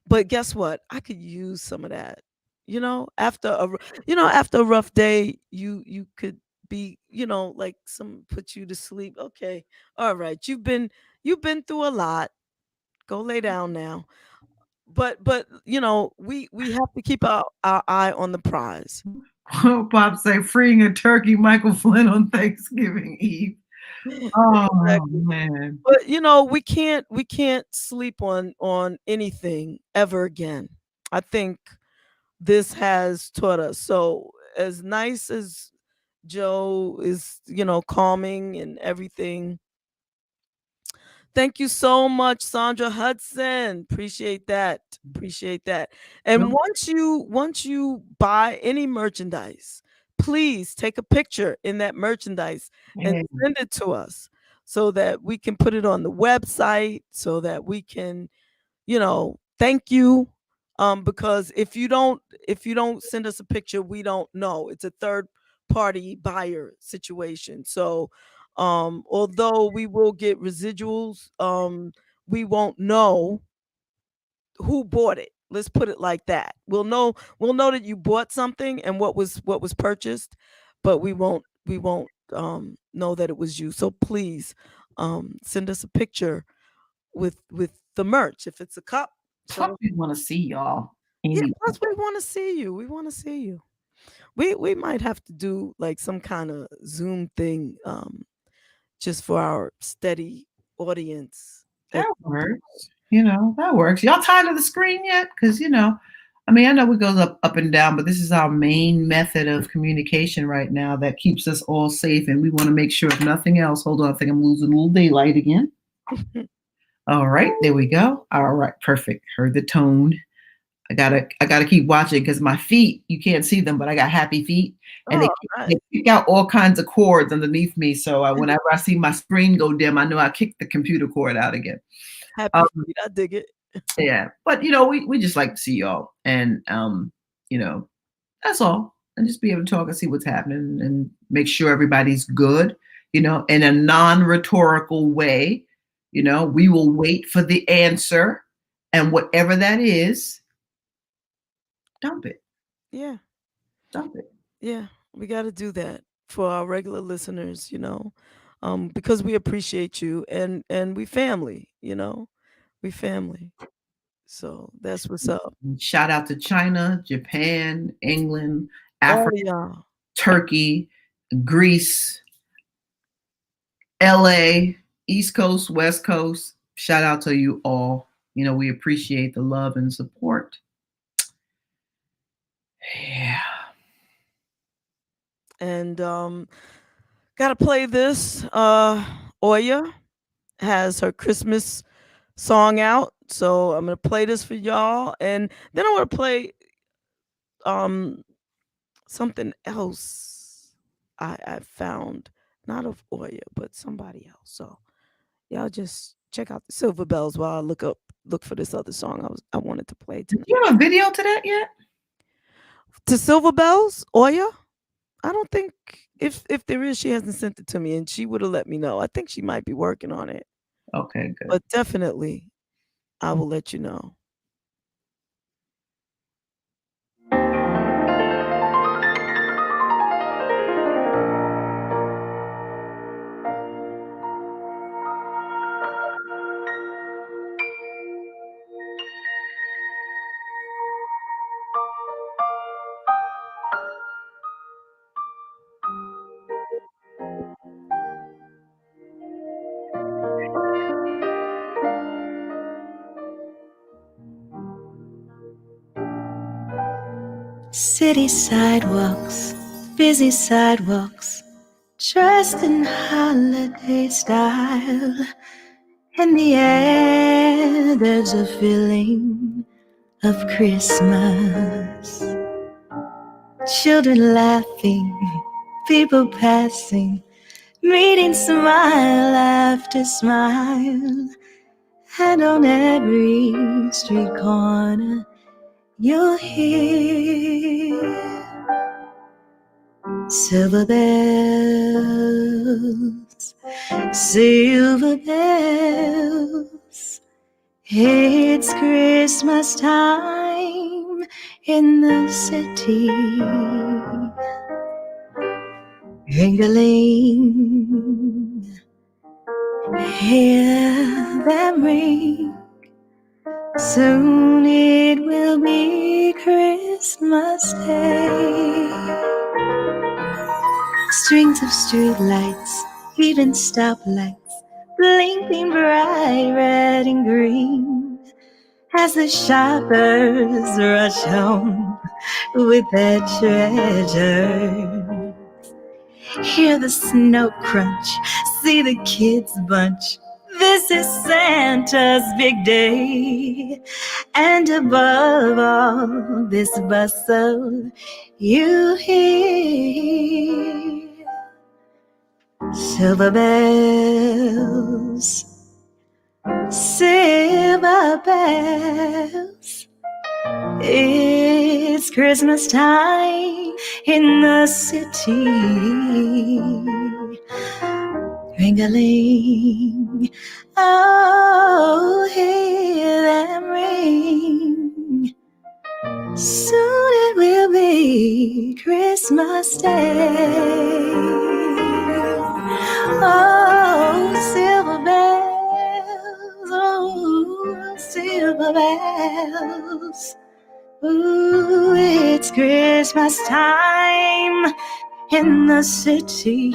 But guess what? I could use some of that. After a rough day, you could be, like some put you to sleep. Okay. All right. You've been through a lot. Go lay down now. But we have to keep our eye on the prize.
Pop say freeing a turkey, Michael Flynn on Thanksgiving Eve. Oh
Exactly.
man.
But we can't sleep on anything ever again. I think this has taught us. So as nice as Joe is, calming and everything. Thank you so much, Sandra Hudson. Appreciate that. Appreciate that. And once you buy any merchandise, please take a picture in that merchandise and
Hey,
send it to us so that we can put it on the website, so that we can, thank you. Because if you don't send us a picture, we don't know. It's a third party buyer situation. So although we will get residuals, we won't know who bought it. Let's put it like that. We'll know that you bought something and what was purchased, but we won't know that it was you. So please send us a picture with the merch if it's a cup.
plus
So
we want to see y'all.
yeah,
Anyway.
plus we want to see you. We want to see you. We might have to do like some kind of Zoom thing, just for our steady audience.
That works. That works. Y'all tired of the screen yet? Because I know it goes up and down, but this is our main method of communication right now that keeps us all safe, and we want to make sure, if nothing else. Hold on, I think I'm losing a little daylight again. All right, there we go. All right, perfect. Heard the tone. I gotta keep watching because my feet, you can't see them, but I got happy feet, and
Oh, right.
they kick out all kinds of cords underneath me. So whenever I see my screen go dim, I know I kicked the computer cord out again.
Happy feet. I dig it.
Yeah, but we just like to see y'all, and that's all, and just be able to talk and see what's happening, and make sure everybody's good, in a non-rhetorical way. We will wait for the answer, and whatever that is, dump it.
Yeah.
Dump it.
Yeah. We got to do that for our regular listeners, because we appreciate you, and we family, we family. So that's what's up.
Shout out to China, Japan, England,
Oh
Africa,
yeah.
Turkey, Greece, LA, East Coast, West Coast. Shout out to you all. We appreciate the love and support. Yeah.
And gotta play this. Oya has her Christmas song out. So I'm gonna play this for y'all. And then I want to play um something else I found, not of Oya, but somebody else. So y'all just check out the Silver Bells while I look for this other song I wanted to play
Do
tonight.
you have a video to that yet?
To Silver Bells, Oya? I don't think, if there is, she hasn't sent it to me, and she would have let me know. I think she might be working on it.
Okay, good.
But definitely I will let you know.
City sidewalks, busy sidewalks, dressed in holiday style. In the air, there's a feeling of Christmas. Children laughing, people passing, meeting smile after smile. And on every street corner, you'll hear silver bells, silver bells. It's Christmas time in the city. Ring-a-ling, hear them ring. Soon it will be Christmas Day. Strings of street lights, even stoplights, blinking bright red and green, as the shoppers rush home with their treasure. Hear the snow crunch, see the kids bunch. This is Santa's big day. And above all this bustle, you hear silver bells, silver bells. It's Christmas time in the city. Ring-a-ling, oh, hear them ring. Soon it will be Christmas Day. Oh, silver bells, oh, silver bells. Ooh, it's Christmas time in the city.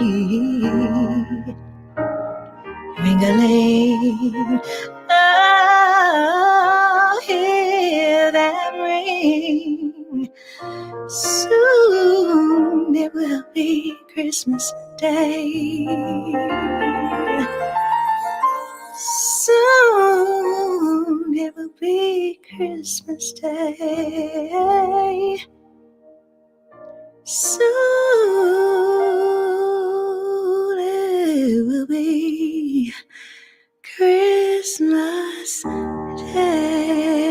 Ring-a-ling, oh, hear them ring. Soon it will be Christmas Day. Soon it will be Christmas Day. Soon it will be Christmas Day.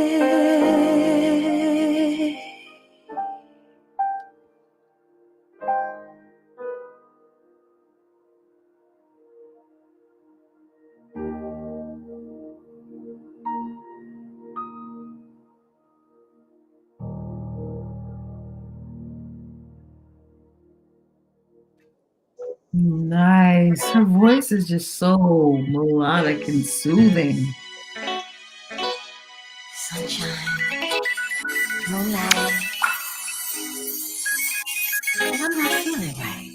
Nice. Her voice is just so melodic and soothing.
Sunshine, moonlight, and I'm not feeling right.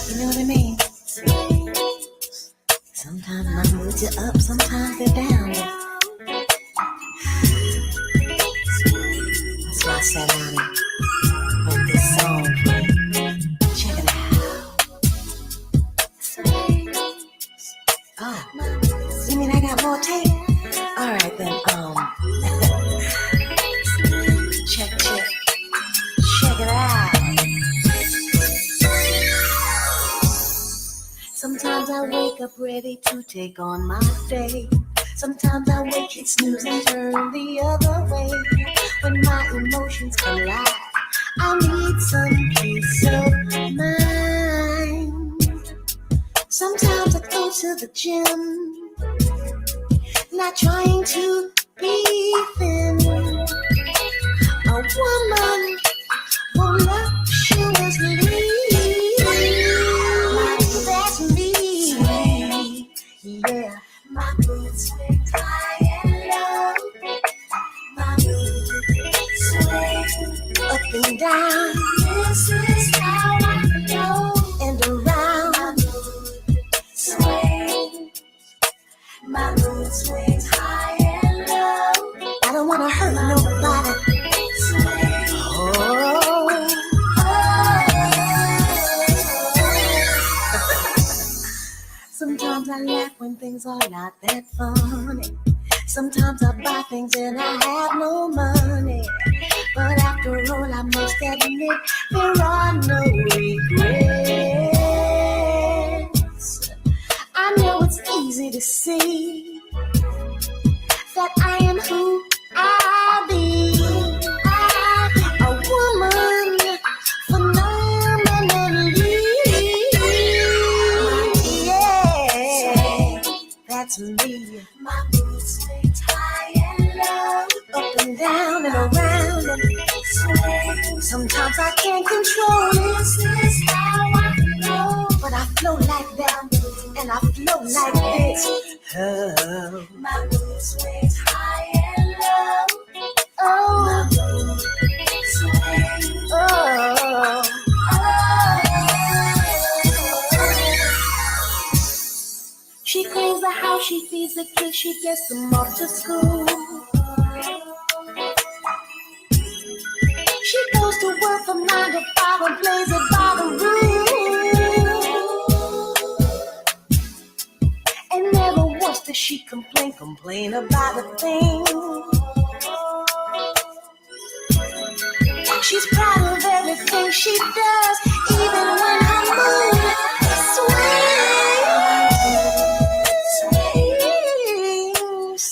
You know what I mean? Sometimes my moods are up, sometimes they're down. That's why I sat down and wrote this song. Check it out. Oh, you mean I got more tape? All right then, check it out. Sometimes I wake up ready to take on my day. Sometimes I wake and snooze and turn the other way. When my emotions collide, I need some peace of mind. Sometimes I go to the gym, not trying to be thin. A woman voluptuously, that's me. Yeah, my mood swings high and low. My mood swings up and down. This is how I go and around. My mood swings. My mood swings high and low. I don't wanna hurt nobody. Oh, I laugh when things are not that funny. Sometimes I buy things and I have no money. But after all, I must admit there are no regrets. I know it's easy to see that I am who I be. A woman phenomenally. Yeah, that's me. My boots swing high and low, up and down and around and swing. Sometimes I can't control it. This is how I flow, but I flow like that, and I flow like this. Oh. My boots swing high and low. Oh, my boots swing. Oh. She cleans the house, she feeds the kids, she gets them off to school. She goes to work from 9 to 5 and plays it by the rules. And never once does she complain about a thing. She's proud of everything she does, even when her mood swings.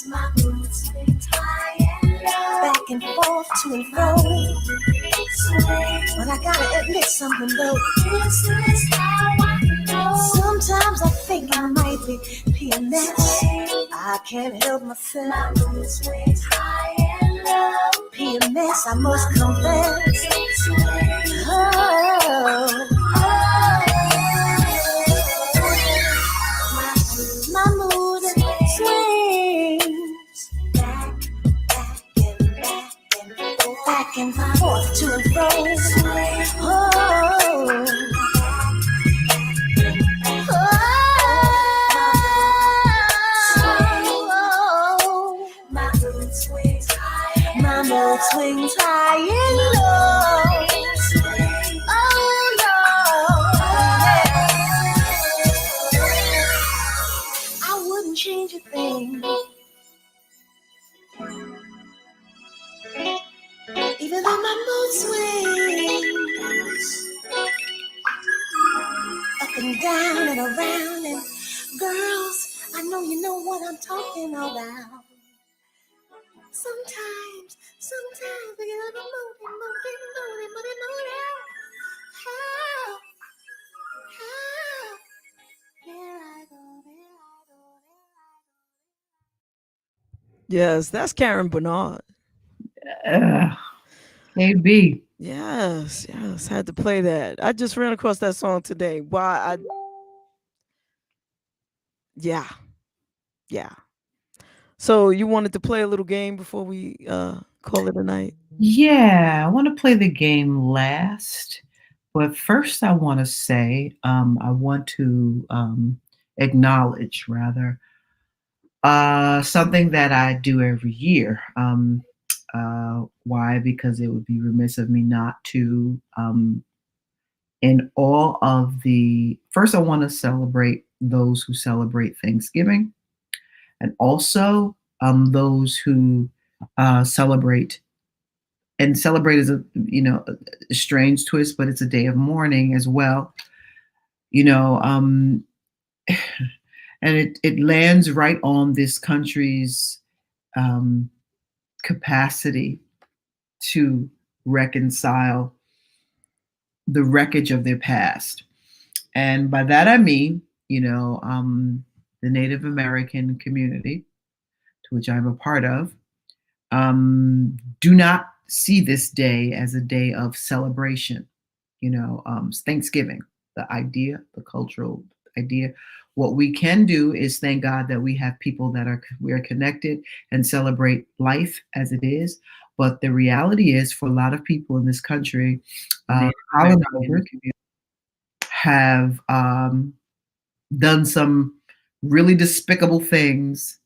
My mood swings high and low, back and forth, to and fro. But I gotta admit something though. This is how I know. Sometimes I think I might be PMS. I can't help myself. My mood swings high and low. PMS, I must confess. Oh. My mood swings back and forth, to and fro. Oh. My mood swings high and low. Oh no, I wouldn't change a thing. Even though my mood swings up and down and around, and girls, I know you know what I'm talking about. Sometimes we get up and moving. There I go.
Yes, that's Karen Bernard.
KB.
Yes, had to play that. I just ran across that song today. Yeah. So you wanted to play a little game before we call it a night?
Yeah, I want to play the game last. But first, I want to say, I want to acknowledge, rather, something that I do every year. Why? Because it would be remiss of me not to. In all of the, first, I want to celebrate those who celebrate Thanksgiving, and also those who celebrate. And celebrate is a strange twist, but it's a day of mourning as well. And it lands right on this country's capacity to reconcile the wreckage of their past. And by that I mean, the Native American community, to which I'm a part of, do not see this day as a day of celebration. Thanksgiving, the cultural idea. What we can do is thank God that we have people we are connected and celebrate life as it is. But the reality is, for a lot of people in this country, colonizers have done some really despicable things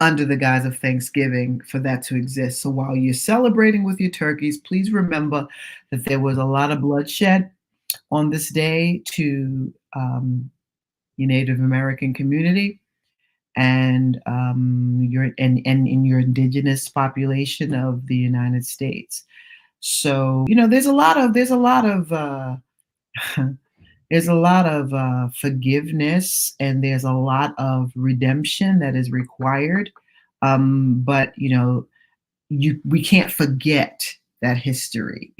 under the guise of Thanksgiving for that to exist. So while you're celebrating with your turkeys, please remember that there was a lot of bloodshed on this day to your Native American community, and your and in your indigenous population of the United States. So there's a lot of there's a lot of forgiveness, and there's a lot of redemption that is required. But we can't forget that history.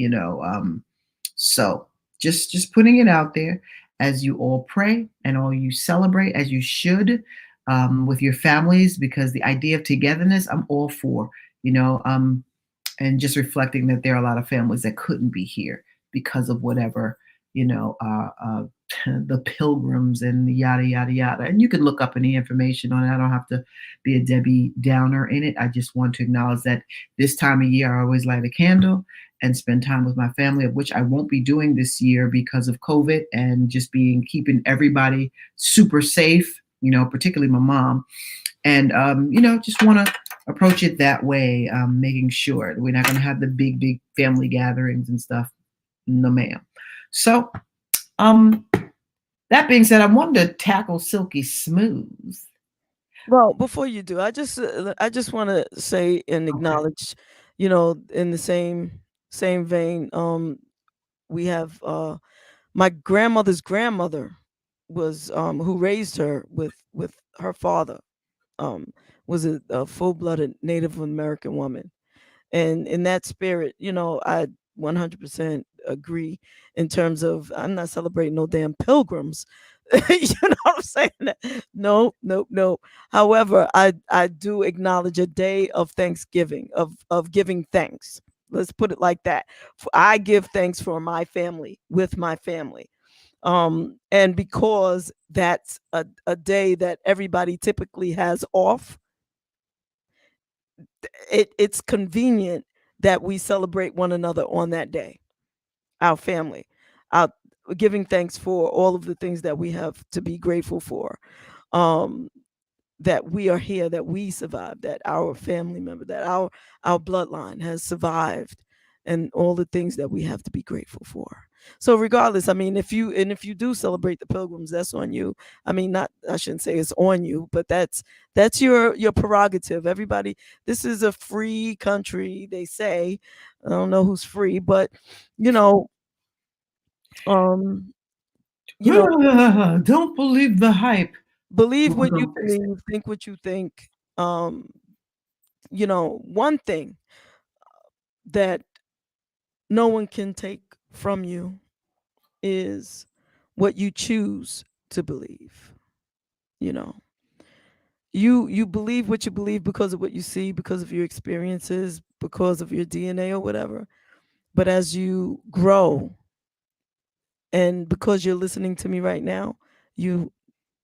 So just putting it out there, as you all pray and all you celebrate as you should, with your families, because the idea of togetherness I'm all for. And just reflecting that there are a lot of families that couldn't be here because of whatever, the pilgrims and yada yada yada. And you can look up any information on it. I don't have to be a Debbie Downer in it. I just want to acknowledge that this time of year I always light a candle and spend time with my family, of which I won't be doing this year because of COVID and just keeping everybody super safe, particularly my mom. And just want to approach it that way, making sure we're not going to have the big family gatherings and stuff. No, ma'am. So, that being said, I wanted to tackle Silky Smooth.
Well, before you do, I just want to say and acknowledge, in the same vein, we have my grandmother's grandmother was who raised her with her father, was a full-blooded Native American woman. And in that spirit, I 100% agree in terms of I'm not celebrating no damn pilgrims. You know what I'm saying? No, no, no. However, I do acknowledge a day of Thanksgiving, of giving thanks. Let's put it like that. I give thanks for my family, with my family. And because that's a day that everybody typically has off, it's convenient that we celebrate one another on that day, our family, our giving thanks for all of the things that we have to be grateful for, that we are here, that we survived, that our family member, that our bloodline has survived, and all the things that we have to be grateful for. So regardless, I mean, if you do celebrate the pilgrims, that's on you. I mean, not, I shouldn't say it's on you, but that's your prerogative. Everybody, this is a free country, they say. I don't know who's free, but um
Don't believe the hype.
believe what you believe, think what you think. One thing that no one can take from you is what you choose to believe. You believe what you believe because of what you see, because of your experiences, because of your DNA or whatever. But as you grow, and because you're listening to me right now, you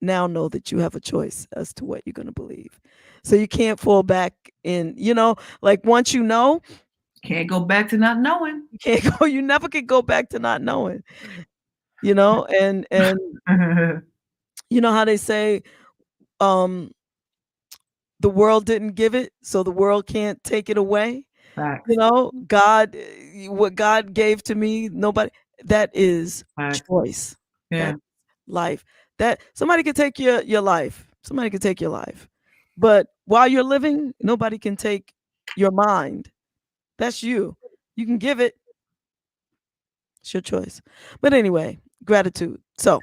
now know that you have a choice as to what you're going to believe. So you can't fall back in, like once you know,
Can't go back to not knowing.
you never can go back to not knowing, and you know how they say, the world didn't give it, so the world can't take it away.
Facts.
God, what God gave to me, nobody, that is
Facts.
choice.
Yeah.
That's life. That somebody could take your life. Somebody could take your life. But while you're living, nobody can take your mind. That's you. You can give it. It's your choice. But anyway, gratitude. So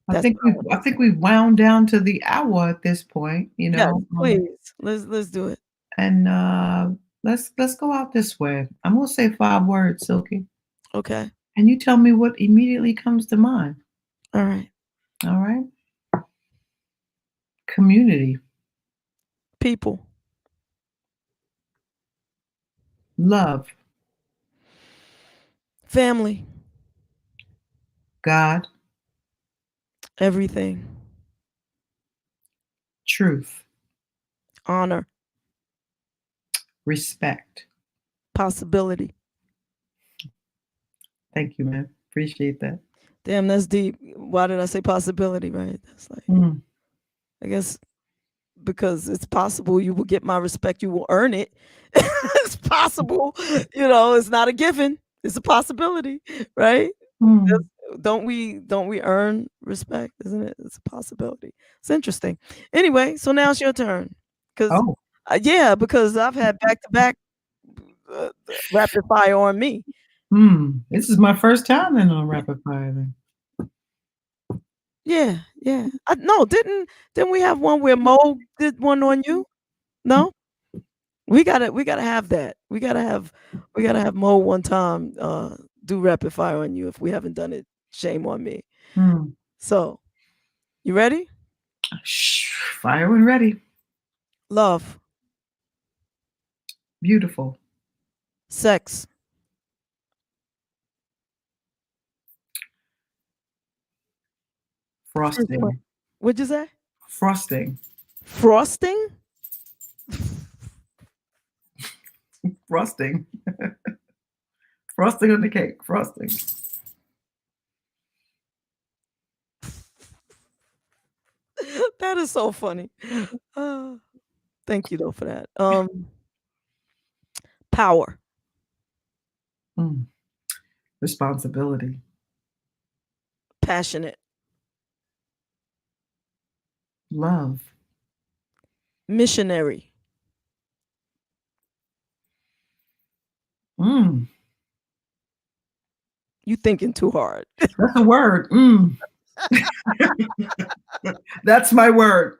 I think we've wound down to the hour at this point,
yes, please. Let's do it.
And let's go out this way. I'm gonna say 5 words, Silky.
Okay.
And you tell me what immediately comes to mind.
All right.
All right. Community.
People.
Love.
Family.
God.
Everything.
Truth.
Honor.
Respect.
Possibility.
Thank you, man. Appreciate that.
Damn, that's deep. Why did I say possibility, right? That's like, I guess because it's possible you will get my respect, you will earn it. It's possible, it's not a given. It's a possibility, right? don't we earn respect? Isn't it? It's a possibility. It's interesting. Anyway, so now it's your turn. Because
Oh,
yeah, because I've had back to back rapid fire on me.
this is my first time in on rapid fire. Then.
Yeah. No, didn't we have one where Mo did one on you? No, we gotta have that. We gotta have Mo one time do rapid fire on you. If we haven't done it, shame on me. So, you ready?
Fire when ready.
Love,
Beautiful.
sex,
Frosting.
what'd you say?
Frosting.
Frosting?
Frosting. Frosting on the cake. Frosting.
That is so funny. Thank you though for that. Power,
Responsibility.
passionate,
Love.
missionary, you thinking too hard.
That's a word. That's my word.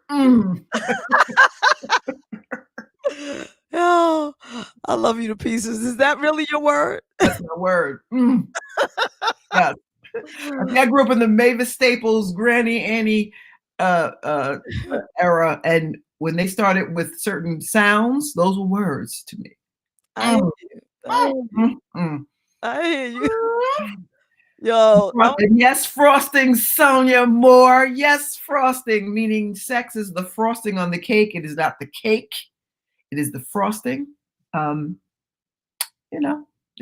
Oh, I love you to pieces. Is that really your word?
That's my word. Yes. I grew up in the Mavis Staples, Granny Annie era, and when they started with certain sounds, those were words to me.
I hear you. I hear you. Yo,
And yes, frosting, Sonia Moore. Yes, frosting, meaning sex is the frosting on the cake. It is not the cake. It is the frosting. The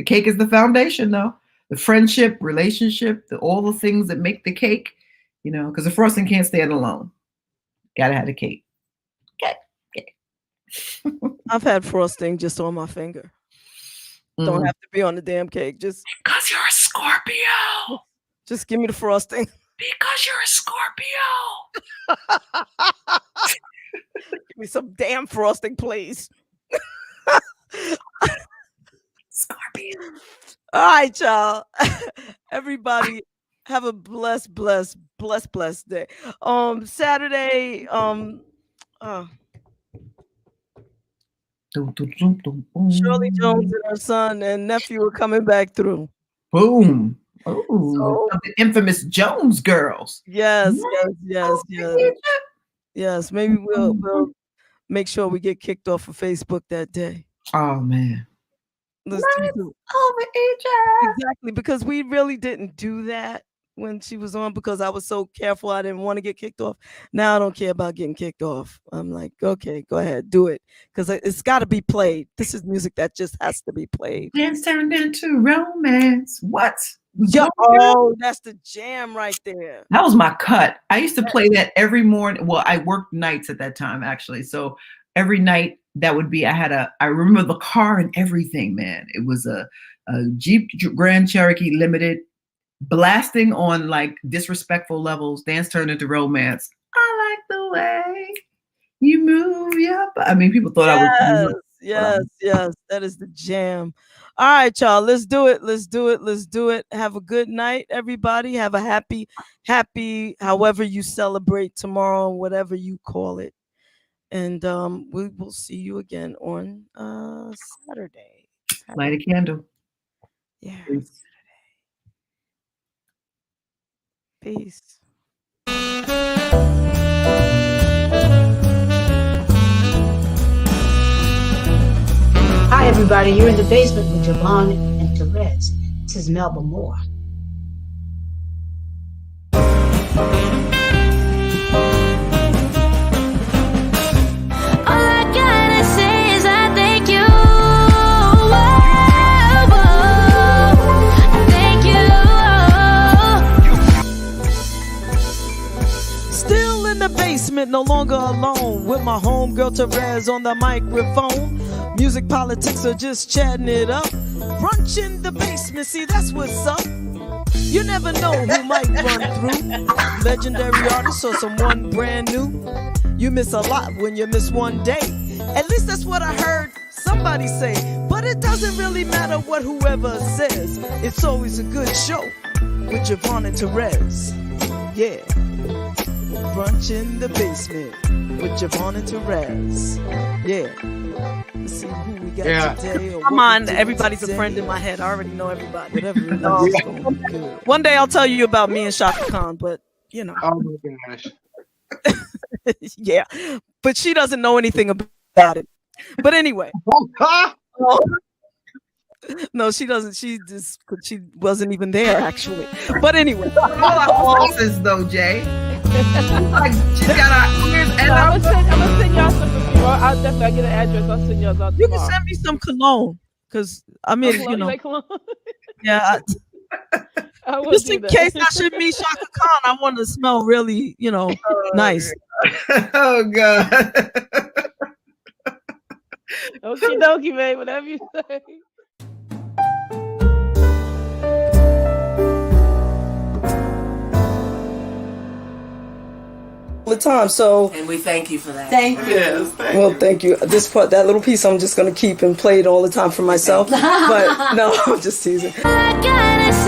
cake is the foundation, though. The friendship, relationship, all the things that make the cake, because the frosting can't stand alone. Gotta have the cake. Okay.
I've had frosting just on my finger. Don't have to be on the damn cake. Just
because you're a Scorpio.
Just give me the frosting.
Because you're a Scorpio.
Give me some damn frosting, please.
Scorpio.
All right, y'all. Everybody have a blessed day. Saturday, Shirley Jones and her son and nephew are coming back through.
Boom. Oh, the infamous Jones girls.
Yes. Maybe we'll make sure we get kicked off of Facebook that day.
Oh man.
Let's do
over Egypt.
Exactly, because we really didn't do that when she was on because I was so careful. I didn't want to get kicked off. Now I don't care about getting kicked off. I'm like, okay, go ahead, do it. Because it's got to be played. This is music that just has to be played.
Dance turned into romance. What?
Oh, that's the jam right there.
That was my cut. I used to play that every morning. Well, I worked nights at that time, actually. So every night that would be, I remember the car and everything, man. It was a Jeep Grand Cherokee Limited, blasting on like disrespectful levels. Dance turned into romance. I like the way you move your body. I mean, people thought I was.
Yes. That is the jam. All right, y'all. Let's do it. Have a good night, everybody. Have a happy, however you celebrate tomorrow, whatever you call it. And we will see you again on Saturday.
Light a candle.
Yeah.
Peace.
Peace.
Hi, everybody. You're in the basement with JaVonne and Terez. This is Melba Moore.
No longer alone with my homegirl Terez on the microphone. Music politics are just chatting it up. Brunch in the basement, see that's what's up. You never know who might run through. Legendary artist or someone brand new. You miss a lot when you miss one day. At least that's what I heard somebody say. But it doesn't really matter what whoever says. It's always a good show with JaVonne and Terez. Yeah. Brunch in the basement with JaVonne and Terez. Yeah. Let's see who we got today. Or
Come on, everybody's
today.
a friend in my head. I already know everybody.
Whatever it is, it's gonna be good. One day I'll tell you about me and Shaka Khan, but you know.
Oh my gosh.
Yeah. But she doesn't know anything about it. But anyway. No, she doesn't. She wasn't even there actually. But anyway.
All our bosses though, Jay. Like she's got our ears and
I'm gonna send y'all some perfume. I'll definitely get an address. I'll send y'all out
You can
tomorrow.
send me some cologne. Cause I mean,
Cologne,
you know.
like cologne?
Yeah.
I will
Just
do
in
that.
case I should meet Shaka Khan, I want to smell really, you know, nice.
Oh God.
Okie dokie, babe. Whatever you say.
The time, so
And we thank you for that.
Thank you.
Yes, thank
well,
you.
thank you. This part, that little piece, I'm just gonna keep and play it all the time for myself. But no, I'm just teasing.
I gotta say